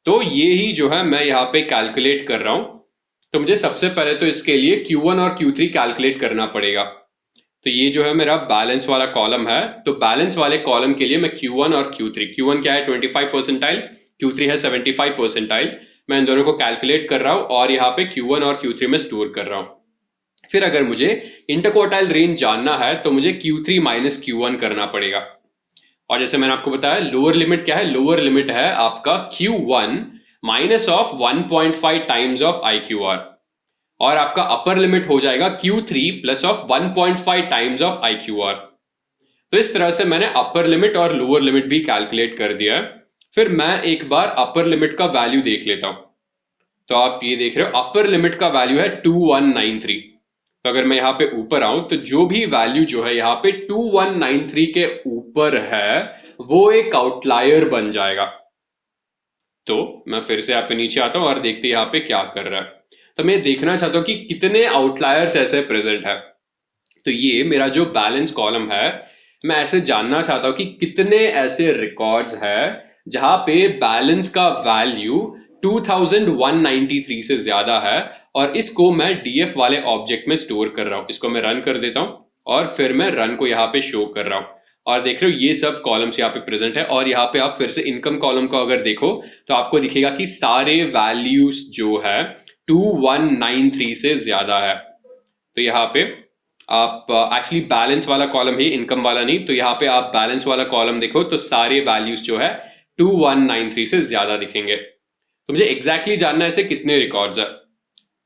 तो ये ही जो है मैं यहाँ पे कैलकुलेट कर रहा हूं। तो मुझे सबसे पहले तो इसके लिए Q1 और Q3 कैलकुलेट करना पड़ेगा। तो ये जो है मेरा बैलेंस वाला कॉलम है, तो बैलेंस वाले कॉलम के लिए मैं Q1 और Q3, Q1 क्या है 25 परसेंटाइल, Q3 है 75 परसेंटाइल, मैं इन दोनों को कैलकुलेट कर रहा हूं और यहाँ पे Q1 और Q3 में स्टोर कर रहा हूं। फिर अगर मुझे इंटरक्वार्टाइल रेंज जानना है तो मुझे Q3 माइनस Q1 करना पड़ेगा। और जैसे मैंने आपको बताया लोअर लिमिट क्या है, लोअर लिमिट है आपका Q1 minus of 1.5 times of IQR, और आपका अपर लिमिट हो जाएगा Q3 plus of 1.5 times of IQR। तो इस तरह से मैंने अपर लिमिट और लोअर लिमिट भी कैलकुलेट कर दिया है। फिर मैं एक बार अपर लिमिट का वैल्यू देख लेता हूं। तो आप ये देख रहे हो अपर लिमिट का वैल्यू है 2193। तो अगर मैं यहाँ पे ऊपर आऊं तो जो भी वैल्यू जो है यहाँ पे 2193 के ऊपर है वो एक आउटलायर बन जाएगा। तो मैं फिर से यहाँ पे नीचे आता हूं और देखते हैं यहाँ पे क्या कर रहा है। तो मैं देखना चाहता हूँ कि कितने आउटलायर्स ऐसे प्रेजेंट है। तो ये मेरा जो बैलेंस कॉलम है, मैं ऐसे जानना चाहता हूँ कि कितने ऐसे रिकॉर्ड्स है जहां पे बैलेंस का वैल्यू 2193 से ज्यादा है, और इसको मैं डीएफ वाले ऑब्जेक्ट में स्टोर कर रहा हूँ। इसको मैं रन कर देता हूँ और फिर मैं रन को यहाँ पे शो कर रहा हूँ, और देख रहे हो ये सब कॉलम्स यहाँ पे प्रेजेंट है। और यहाँ पे आप फिर से इनकम कॉलम को अगर देखो तो आपको दिखेगा कि सारे वैल्यूज जो है 2193 से ज्यादा है। तो यहाँ पे आप एक्चुअली बैलेंस वाला कॉलम ही, इनकम वाला नहीं, तो यहाँ पे आप बैलेंस वाला कॉलम देखो तो सारे वैल्यूज जो है 2193 से ज्यादा दिखेंगे। तो मुझे एग्जैक्टली जानना है ऐसे कितने रिकॉर्ड्स है,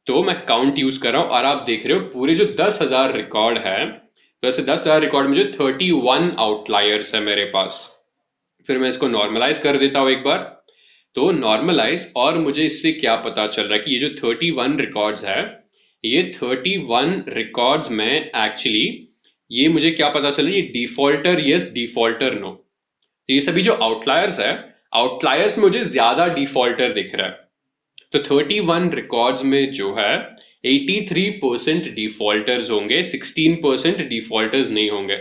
तो मैं काउंट यूज कर रहा हूं और आप देख रहे हो पूरे जो 10,000 रिकॉर्ड है, तो ऐसे 10,000 रिकॉर्ड में जो 31 आउटलायर्स है मेरे पास। फिर मैं इसको नॉर्मलाइज कर देता हूं एक बार। तो नॉर्मलाइज, और मुझे इससे क्या पता चल रहा है कि ये जो 31 रिकॉर्ड्स है, ये 31 रिकॉर्ड्स में एक्चुअली ये मुझे क्या पता चला, ये डिफॉल्टर यस डिफॉल्टर नो। तो ये सभी जो आउटलायर्स है, आउटलायर्स में मुझे ज्यादा डिफॉल्टर दिख रहा है। तो 31 रिकॉर्ड्स में जो है 83% डिफॉल्टर्स होंगे, 16% डिफॉल्टर्स नहीं होंगे।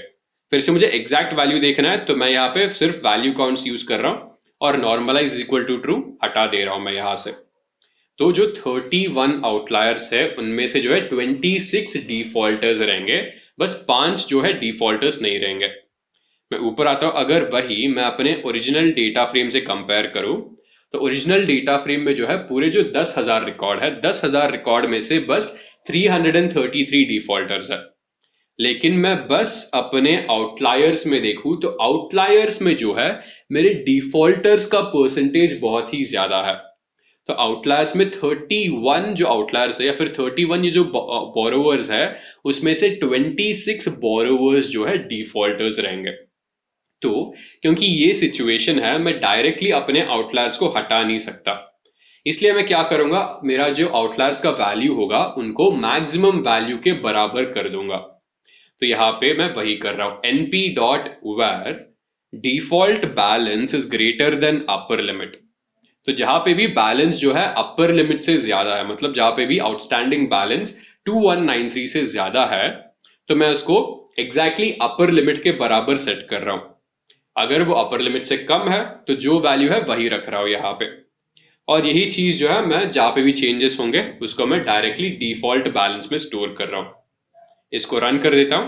फिर से मुझे एग्जैक्ट वैल्यू देखना है, तो मैं यहाँ पे सिर्फ वैल्यू काउंट्स यूज कर रहा हूँ और normalize is equal to true हटा दे रहा हूं मैं यहाँ से। तो जो 31 आउटलायर्स है उनमें से जो है 26 डिफॉल्टर्स रहेंगे, बस 5 जो है डिफॉल्टर्स नहीं रहेंगे। मैं ऊपर आता हूं, अगर वही मैं अपने ओरिजिनल डेटा फ्रेम से कंपेयर करूं तो ओरिजिनल डेटा फ्रेम में जो है पूरे जो 10,000 रिकॉर्ड है, 10,000 रिकॉर्ड में से बस 333 डिफॉल्टर्स है। लेकिन मैं बस अपने आउटलायर्स में देखूं तो आउटलायर्स में जो है मेरे डिफॉल्टर्स का परसेंटेज बहुत ही ज्यादा है। तो आउटलायर्स में 31 जो आउटलायर्स है या फिर 31 ये जो बोरोवर्स है, उसमें से 26 बोरोवर्स जो है डिफॉल्टर्स रहेंगे। तो क्योंकि ये सिचुएशन है, मैं डायरेक्टली अपने आउटलायर्स को हटा नहीं सकता, इसलिए मैं क्या करूंगा, मेरा जो आउटलायर्स का वैल्यू होगा उनको मैक्सिमम वैल्यू के बराबर कर दूंगा। तो यहाँ पे मैं वही कर रहा हूं, np.where default balance is greater than upper limit. तो जहां पे भी बैलेंस जो है अपर लिमिट से ज्यादा है, मतलब जहां पे भी आउटस्टैंडिंग बैलेंस 2193 से ज्यादा है, तो मैं उसको एग्जैक्टली अपर लिमिट के बराबर सेट कर रहा हूं। अगर वो अपर लिमिट से कम है तो जो वैल्यू है वही रख रहा हूं यहाँ पे। और यही चीज जो है मैं जहां पे भी चेंजेस होंगे उसको मैं डायरेक्टली डिफॉल्ट बैलेंस में स्टोर कर रहा हूं। इसको रन कर देता हूं।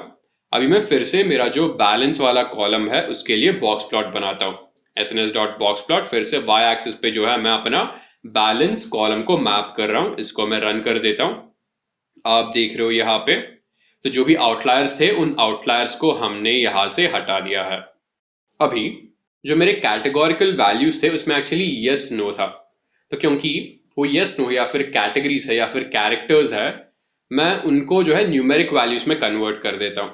अभी मैं फिर से मेरा जो बैलेंस वाला कॉलम है उसके लिए बॉक्स प्लॉट बनाता हूं, sns.boxplot। फिर से y एक्सिस पे जो है मैं अपना बैलेंस कॉलम को मैप कर रहा हूं। इसको मैं रन कर देता हूं। आप देख रहे हो यहाँ पे तो जो भी आउटलायर्स थे उन आउटलायर्स को हमने यहां से हटा दिया है। अभी जो मेरे कैटेगोरिकल वैल्यूज थे उसमें एक्चुअली यस नो था, तो क्योंकि वो यस नो या फिर कैटेगरीज है या फिर कैरेक्टर्स है, मैं उनको जो है न्यूमेरिक वैल्यूज में कन्वर्ट कर देता हूं।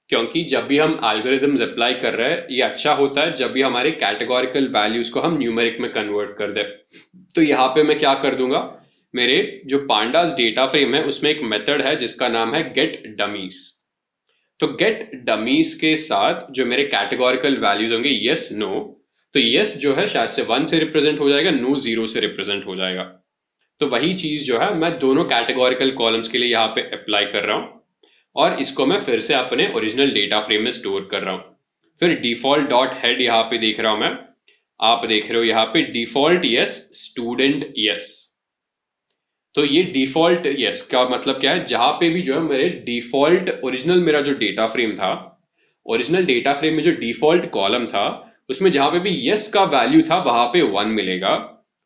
क्योंकि जब भी हम एल्गोरिथम्स अप्लाई कर रहे हैं, ये अच्छा होता है जब भी हमारे कैटेगोरिकल वैल्यूज को हम न्यूमेरिक में कन्वर्ट कर दे। तो यहाँ पे मैं क्या कर दूंगा, मेरे जो पांडास डेटा फ्रेम है उसमें एक मेथड है जिसका नाम है गेट डमीज। तो गेट डमीज के साथ जो मेरे कैटेगोरिकल वैल्यूज होंगे यस नो, तो यस जो है शायद से 1 से रिप्रेजेंट हो जाएगा, नो 0 से रिप्रेजेंट हो जाएगा। तो वही चीज जो है मैं दोनों कैटेगोरिकल कॉलम्स के लिए यहाँ पे अप्लाई कर रहा हूँ, और इसको मैं फिर से अपने ओरिजिनल डेटा फ्रेम में स्टोर कर रहा हूं। फिर डिफॉल्ट डॉट हेड यहाँ पे देख रहा हूं मैं, आप देख रहे हो यहाँ पे डिफॉल्ट यस स्टूडेंट यस। तो ये डिफॉल्ट यस का मतलब क्या है, जहां पे भी जो है मेरे डिफॉल्ट ओरिजिनल मेरा जो डेटा फ्रेम था, ओरिजिनल डेटा फ्रेम में जो डिफॉल्ट कॉलम था उसमें जहां पे भी यस का वैल्यू था वहां पे 1 मिलेगा,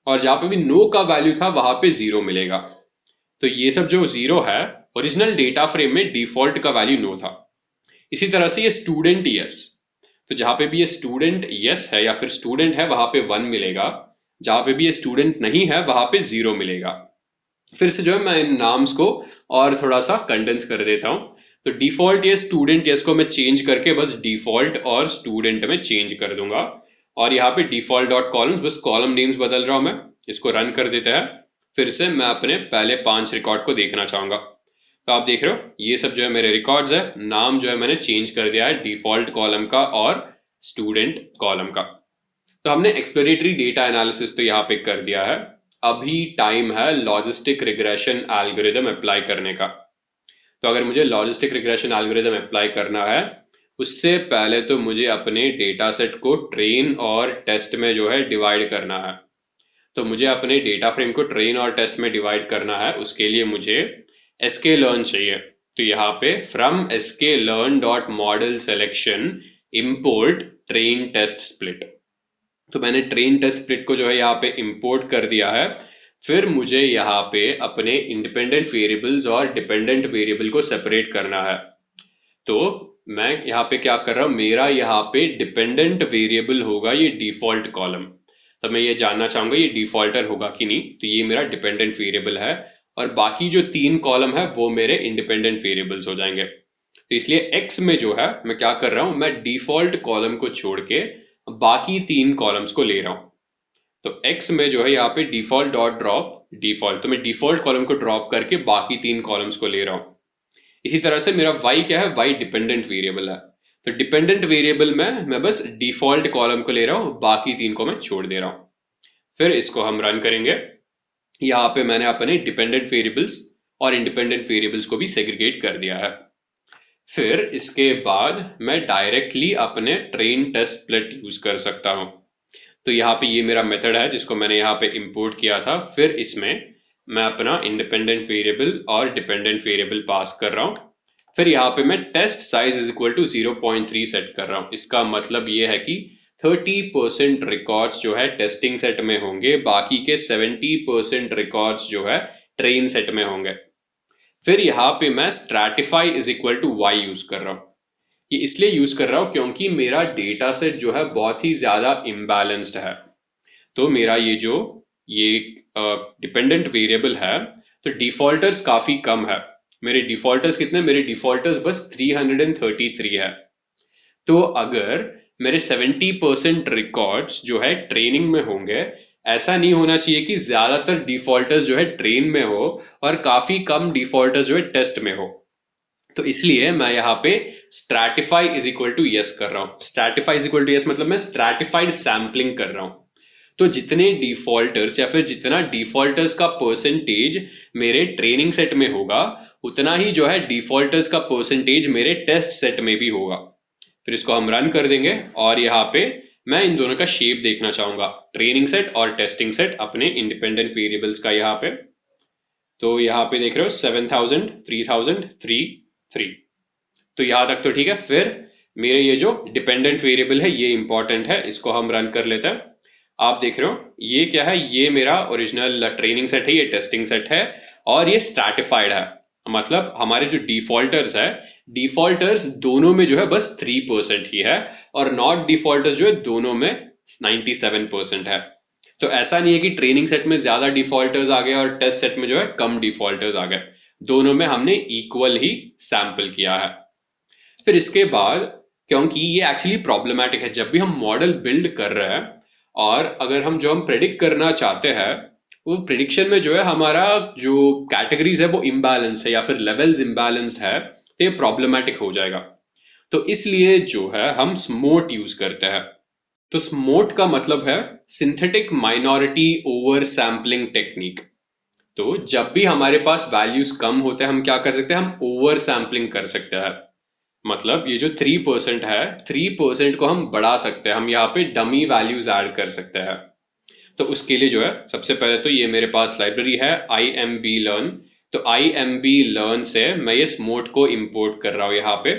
और जहां पे भी नो का वैल्यू था वहां पे 0 मिलेगा। तो ये सब जो 0 है ओरिजिनल डेटा फ्रेम में डिफॉल्ट का वैल्यू नो था। इसी तरह से ये स्टूडेंट यस, तो जहां पे भी ये स्टूडेंट यस है या फिर स्टूडेंट है वहां पे 1 मिलेगा, जहां पे भी ये स्टूडेंट नहीं है वहां पे 0 मिलेगा। फिर से जो है मैं इन नाम्स को और थोड़ा सा कंडेंस कर देता हूं। तो डिफॉल्ट यस स्टूडेंट यस को मैं चेंज करके बस डिफॉल्ट और स्टूडेंट में चेंज कर दूंगा, और यहाँ पे डिफॉल्ट डॉट कॉलम्स, बस कॉलम नेम्स बदल रहा हूं मैं। इसको रन कर देता है। फिर से मैं अपने पहले 5 रिकॉर्ड को देखना चाहूंगा। तो आप देख रहे हो ये सब जो है मेरे रिकॉर्ड्स है, नाम जो है मैंने चेंज कर दिया है डिफॉल्ट कॉलम का और स्टूडेंट कॉलम का। तो हमने एक्सप्लोरेटरी डेटा एनालिसिस तो यहाँ पे कर दिया है। अभी टाइम है लॉजिस्टिक रिग्रेशन एल्गोरिदम अप्लाई करने का। तो अगर मुझे लॉजिस्टिक रिग्रेशन एल्गोरिदम अप्लाई करना है, उससे पहले तो मुझे अपने डेटा सेट को ट्रेन और टेस्ट में जो है डिवाइड करना है। तो मुझे अपने डेटा फ्रेम को ट्रेन और टेस्ट में डिवाइड करना है, उसके लिए मुझे sklearn चाहिए। तो यहाँ पे from sklearn dot model selection import train test split। तो मैंने ट्रेन टेस्ट स्प्लिट को जो है यहाँ पे इंपोर्ट कर दिया है। फिर मुझे यहाँ पे अपने इंडिपेंडेंट वेरिएबल्स और डिपेंडेंट वेरिएबल को सेपरेट करना है। तो मैं यहाँ पे क्या कर रहा हूँ, मेरा यहाँ पे डिपेंडेंट वेरिएबल होगा ये डिफॉल्ट कॉलम। तो मैं ये जानना चाहूंगा ये डिफॉल्टर होगा कि नहीं। तो ये मेरा डिपेंडेंट वेरिएबल है और बाकी जो 3 कॉलम है वो मेरे इंडिपेंडेंट वेरिएबल्स हो जाएंगे। तो इसलिए x में जो है मैं क्या कर रहा हूं, मैं डिफॉल्ट कॉलम को छोड़ के बाकी 3 कॉलम्स को ले रहा हूं। तो x में जो है यहाँ पे डिफॉल्ट डॉट ड्रॉप डिफॉल्ट, तो मैं डिफॉल्ट कॉलम को ड्रॉप करके बाकी 3 कॉलम्स को ले रहा हूं। इसी तरह से मेरा y क्या है, y डिपेंडेंट वेरिएबल है। तो डिपेंडेंट वेरिएबल में मैं बस डिफॉल्ट कॉलम को ले रहा हूं, बाकी 3 को मैं छोड़ दे रहा हूं। फिर इसको हम रन करेंगे। यहाँ पे मैंने अपने डिपेंडेंट वेरिएबल्स और इंडिपेंडेंट वेरिएबल्स को भी सेग्रीगेट कर दिया है। फिर इसके बाद मैं डायरेक्टली अपने ट्रेन टेस्ट स्प्लिट यूज कर सकता हूँ। तो यहाँ पे ये मेरा मेथड है जिसको मैंने यहाँ पे इंपोर्ट किया था। फिर इसमें मैं अपना इंडिपेंडेंट वेरिएबल और डिपेंडेंट वेरिएबल पास कर रहा हूँ। फिर यहाँ पे मैं test size is equal to 0.3 set कर रहा हूँ। इसका मतलब ये है कि 30% रिकॉर्ड्स जो है टेस्टिंग सेट में होंगे, बाकी के 70% रिकॉर्ड्स जो है ट्रेन सेट में होंगे। फिर यहाँ पे मैं stratify is equal to y use कर रहा हूँ। ये इसलिए यूज कर रहा हूँ क्योंकि मेरा डेटा सेट जो है बहुत ही ज्यादा इम्बैलेंस्ड है। तो मेरा ये डिपेंडेंट वेरिएबल है, तो डिफॉल्टर्स काफी कम है। मेरे डिफॉल्टर्स कितने, मेरे डिफॉल्टर्स बस 333 है। तो अगर मेरे 70% रिकॉर्ड्स जो है ट्रेनिंग में होंगे, ऐसा नहीं होना चाहिए कि ज्यादातर डिफॉल्टर्स जो है ट्रेन में हो और काफी कम डिफॉल्टर्स जो है टेस्ट में हो। तो इसलिए मैं यहाँ पे स्ट्रैटिफाई इज इक्वल टू यस कर रहा हूँ। स्ट्रैटिफाई इज इक्वल टू यस मतलब मैं स्ट्रैटिफाइड सैम्पलिंग कर रहा हूँ। तो जितने डिफॉल्टर्स या फिर जितना डिफॉल्टर्स का परसेंटेज मेरे ट्रेनिंग सेट में होगा, उतना ही जो है डिफॉल्टर्स का परसेंटेज मेरे टेस्ट सेट में भी होगा। फिर इसको हम रन कर देंगे और यहाँ पे मैं इन दोनों का शेप देखना चाहूंगा, ट्रेनिंग सेट और टेस्टिंग सेट अपने इंडिपेंडेंट वेरिएबल्स का। यहाँ पे तो यहाँ पे देख रहे हो 7000 3000 3 3। तो यहाँ तक तो ठीक है। फिर मेरे ये जो डिपेंडेंट वेरिएबल है ये इंपॉर्टेंट है, इसको हम रन कर लेते हैं। आप देख रहे हो ये क्या है, ये मेरा ओरिजिनल ट्रेनिंग सेट है, ये टेस्टिंग सेट है और ये स्ट्रैटिफाइड है। मतलब हमारे जो डिफॉल्टर्स है, डिफॉल्टर्स दोनों में जो है बस 3% ही है और नॉट डिफॉल्टर्स जो है दोनों में 97% है। तो ऐसा नहीं है कि ट्रेनिंग सेट में ज्यादा डिफॉल्टर्स आ गए और टेस्ट सेट में जो है कम डिफॉल्टर्स आ गए, दोनों में हमने इक्वल ही सैंपल किया है। फिर इसके बाद क्योंकि ये एक्चुअली प्रॉब्लमैटिक है, जब भी हम मॉडल बिल्ड कर रहे हैं और अगर हम प्रेडिक्ट करना चाहते हैं, वो प्रिडिक्शन में जो है हमारा जो कैटेगरीज है वो इम्बैलेंस है या फिर लेवल्स इम्बैलेंस्ड है, तो ये प्रॉब्लमैटिक हो जाएगा। तो इसलिए जो है हम स्मोट यूज करते हैं। तो स्मोट का मतलब है synthetic minority over sampling technique. तो जब भी हमारे पास वैल्यूज कम होते हैं हम क्या कर सकते हैं, हम ओवर सैम्पलिंग कर सकते हैं। मतलब ये जो 3% है, 3% को हम बढ़ा सकते हैं, हम यहाँ पे डमी वैल्यूज ऐड कर सकते हैं। तो उसके लिए जो है सबसे पहले तो ये मेरे पास लाइब्रेरी है IMBlearn। तो IMBlearn से मैं ये स्मोट को इंपोर्ट कर रहा हूँ यहाँ पे।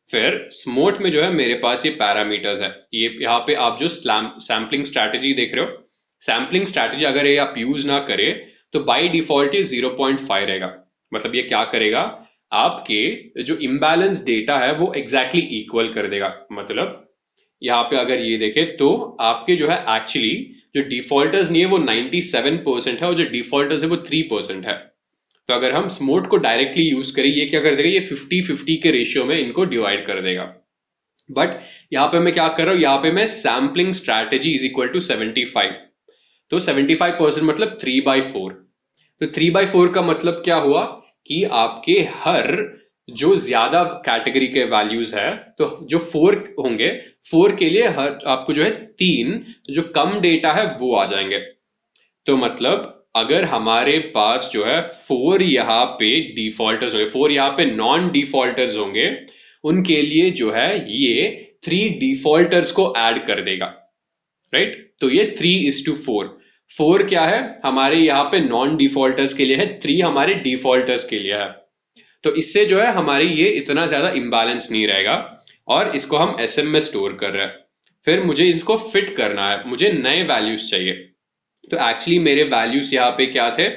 फिर स्मोट में जो है मेरे पास ये पैरामीटर्स है, ये यहाँ पे आप जो सैम्पलिंग स्ट्रैटेजी देख रहे हो, सैम्पलिंग स्ट्रैटेजी अगर ये आप यूज ना करे तो बाय डिफॉल्ट ये 0.5 रहेगा। मतलब ये क्या करेगा, आपके जो इम्बैलेंस डेटा है वो एग्जैक्टली इक्वल कर देगा। मतलब यहाँ पे अगर ये देखें तो आपके जो है एक्चुअली जो डिफॉल्टर्स नहीं है वो 97% है और जो डिफॉल्टर्स है वो 3% है। तो अगर हम स्मोट को डायरेक्टली यूज करें, ये क्या कर देगा, ये 50-50 के रेशियो में इनको डिवाइड कर देगा। बट यहाँ पे मैं क्या कर रहा हूँ, यहाँ पे मैं sampling strategy is equal to 75। तो 75% मतलब 3/4। तो 3/4 का मतलब क्या हुआ कि आपके हर जो ज्यादा कैटेगरी के वैल्यूज है, तो जो 4 होंगे, 4 के लिए हर आपको जो है 3 जो कम डेटा है वो आ जाएंगे। तो मतलब अगर हमारे पास जो है 4 यहाँ पे डिफॉल्टर्स होंगे, 4 यहाँ पे नॉन डिफॉल्टर्स होंगे, उनके लिए जो है ये 3 डिफॉल्टर्स को ऐड कर देगा, राइट। तो ये 3:4, 4 क्या है हमारे यहाँ पे नॉन डिफॉल्टर्स के लिए है, 3 हमारे डिफॉल्टर्स के लिए है। तो इससे जो है हमारी ये इतना ज्यादा इम्बैलेंस नहीं रहेगा, और इसको हम एसएम में स्टोर कर रहे हैं। फिर मुझे इसको फिट करना है, मुझे नए वैल्यूज चाहिए। तो एक्चुअली मेरे वैल्यूज यहाँ पे क्या थे,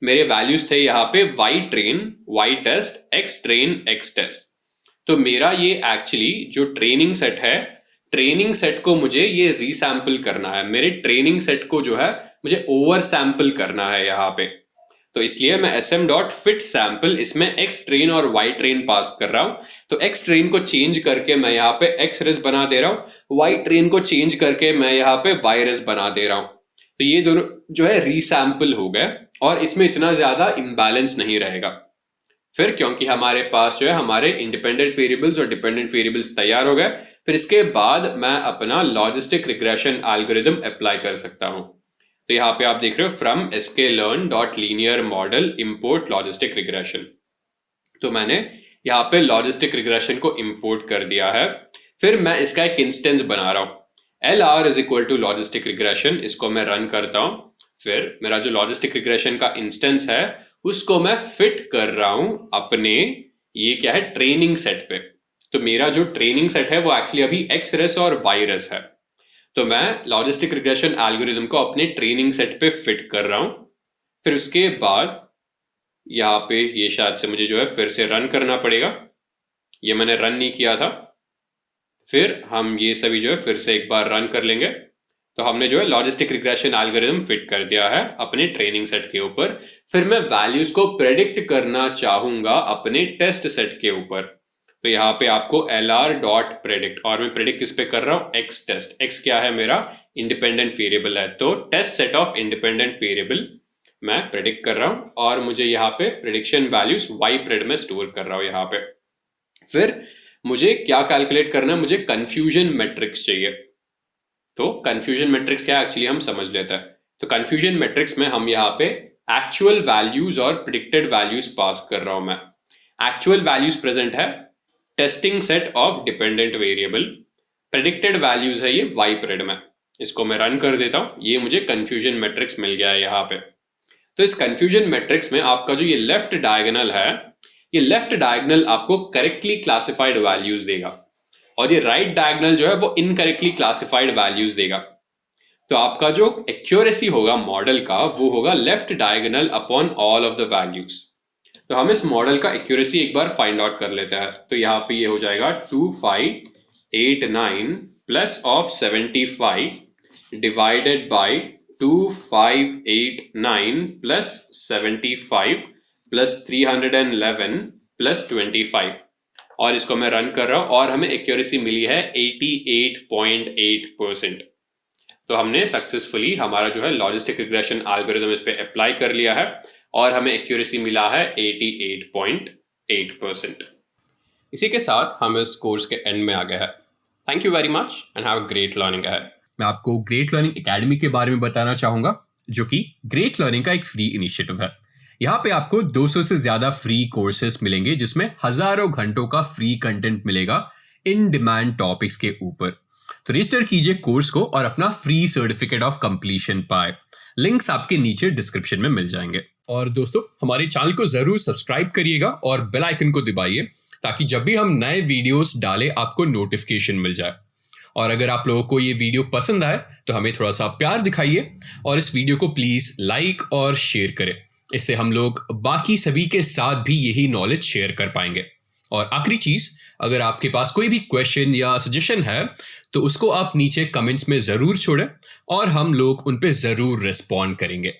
मेरे वैल्यूज थे यहाँ पे y train, y test, x train, x test. तो मेरा ये एक्चुअली जो ट्रेनिंग सेट है, ट्रेनिंग सेट को मुझे ये रीसैंपल करना है, मेरे ट्रेनिंग सेट को जो है मुझे ओवर सैंपल करना है यहाँ पे। तो इसलिए मैं sm.fit_sample इसमें x ट्रेन और y ट्रेन पास कर रहा हूं। तो x ट्रेन को चेंज करके मैं यहाँ पे x res बना दे रहा हूं, y ट्रेन को चेंज करके मैं यहाँ पे y res बना दे रहा हूं। तो ये दोनों जो है रीसैंपल हो गए, और इसमें इतना ज्यादा इम्बैलेंस नहीं रहेगा। फिर क्योंकि हमारे पास जो है हमारे इंडिपेंडेंट वेरिएबल्स और डिपेंडेंट वेरिएबल्स तैयार हो गए, फिर इसके बाद मैं अपना लॉजिस्टिक रिग्रेशन एल्गोरिदम अप्लाई कर सकता हूं। तो यहाँ पे आप देख रहे हो from sklearn.linear model import logistic regression। तो मैंने यहाँ पे लॉजिस्टिक रिग्रेशन को इंपोर्ट कर दिया है। फिर मैं इसका एक इंस्टेंस बना रहा हूँ, LR is equal to logistic regression. इसको मैं रन करता हूँ। फिर मेरा जो लॉजिस्टिक रिग्रेशन का इंस्टेंस है उसको मैं फिट कर रहा हूँ अपने ये क्या है ट्रेनिंग सेट पे। तो मेरा जो ट्रेनिंग सेट है वो एक्चुअली अभी एक्स रेस और वाई रेस है। तो मैं लॉजिस्टिक रिग्रेशन एल्गोरिथम को अपने ट्रेनिंग सेट पे फिट कर रहा हूं। फिर उसके बाद यहाँ पे ये शायद से मुझे जो है फिर से रन करना पड़ेगा, ये मैंने रन नहीं किया था। फिर हम ये सभी जो है फिर से एक बार रन कर लेंगे। तो हमने जो है लॉजिस्टिक रिग्रेशन एल्गोरिथम फिट कर दिया है अपने ट्रेनिंग सेट के ऊपर। फिर मैं वैल्यूज को प्रेडिक्ट करना चाहूंगा अपने टेस्ट सेट के ऊपर। तो यहाँ पे आपको lr.predict, और मैं प्रेडिक्ट किस पे कर रहा हूँ, x टेस्ट। x क्या है मेरा इंडिपेंडेंट वेरिएबल है, तो test set of independent variable मैं प्रेडिक्ट कर रहा हूँ, और मुझे यहाँ पे प्रेडिक्शन वैल्यूज y_pred में स्टोर कर रहा हूँ यहाँ पे। फिर मुझे क्या कैलकुलेट करना है, मुझे कंफ्यूजन मैट्रिक्स चाहिए। तो कंफ्यूजन मैट्रिक्स क्या एक्चुअली हम समझ लेते हैं। तो कंफ्यूजन मैट्रिक्स में हम यहाँ पे एक्चुअल वैल्यूज और प्रिडिक्टेड वैल्यूज पास कर रहा हूं मैं। एक्चुअल वैल्यूज प्रेजेंट है testing set of dependent variable, predicted values है ये y_pred में। इसको मैं रन कर देता हूं, ये मुझे कंफ्यूजन मैट्रिक्स मिल गया है यहाँ पे। तो इस कंफ्यूजन मैट्रिक्स में आपका जो ये लेफ्ट डायगोनल है, ये लेफ्ट डायगोनल आपको करेक्टली क्लासिफाइड वैल्यूज देगा, और ये राइट डायगोनल जो है वो इनकरेक्टली क्लासिफाइड वैल्यूज देगा। तो आपका जो एक्यूरेसी होगा मॉडल का वो होगा left diagonal upon all of the values. तो हम इस मॉडल का एक्यूरेसी एक बार फाइंड आउट कर लेते हैं। तो यहाँ पे ये हो जाएगा 2589 plus of 75 divided by 2589 plus 75 plus 311 plus 25, और इसको मैं रन कर रहा हूं, और हमें एक्यूरेसी मिली है 88.8%। तो हमने सक्सेसफुली हमारा जो है लॉजिस्टिक रिग्रेशन एल्गोरिथम इस पे अप्लाई कर लिया है, और हमें एक्यूरेसी मिला है 88.8%। इसी के साथ हम इस कोर्स के एंड में आ गए हैं। Thank you very much and have a great learning ahead. मैं आपको ग्रेट लर्निंग एकेडमी के बारे में बताना चाहूंगा, जो कि ग्रेट लर्निंग का एक फ्री इनिशिएटिव है। यहाँ पे आपको 200 से ज्यादा फ्री कोर्सेस मिलेंगे, जिसमें हजारों घंटों का फ्री कंटेंट मिलेगा इन डिमांड टॉपिक्स के ऊपर। तो रजिस्टर कीजिए कोर्स को और अपना फ्री सर्टिफिकेट ऑफ कंप्लीशन पाए। लिंक्स आपके नीचे डिस्क्रिप्शन में मिल जाएंगे। और दोस्तों, हमारे चैनल को जरूर सब्सक्राइब करिएगा और बेल आइकन को दबाइए, ताकि जब भी हम नए वीडियोस डालें आपको नोटिफिकेशन मिल जाए। और अगर आप लोगों को ये वीडियो पसंद आए तो हमें थोड़ा सा प्यार दिखाइए, और इस वीडियो को प्लीज लाइक और शेयर करें। इससे हम लोग बाकी सभी के साथ भी यही नॉलेज शेयर कर पाएंगे। और आखिरी चीज, अगर आपके पास कोई भी क्वेश्चन या सजेशन है तो उसको आप नीचे कमेंट्स में जरूर छोड़ें, और हम लोग उन पे जरूर रिस्पॉन्ड करेंगे।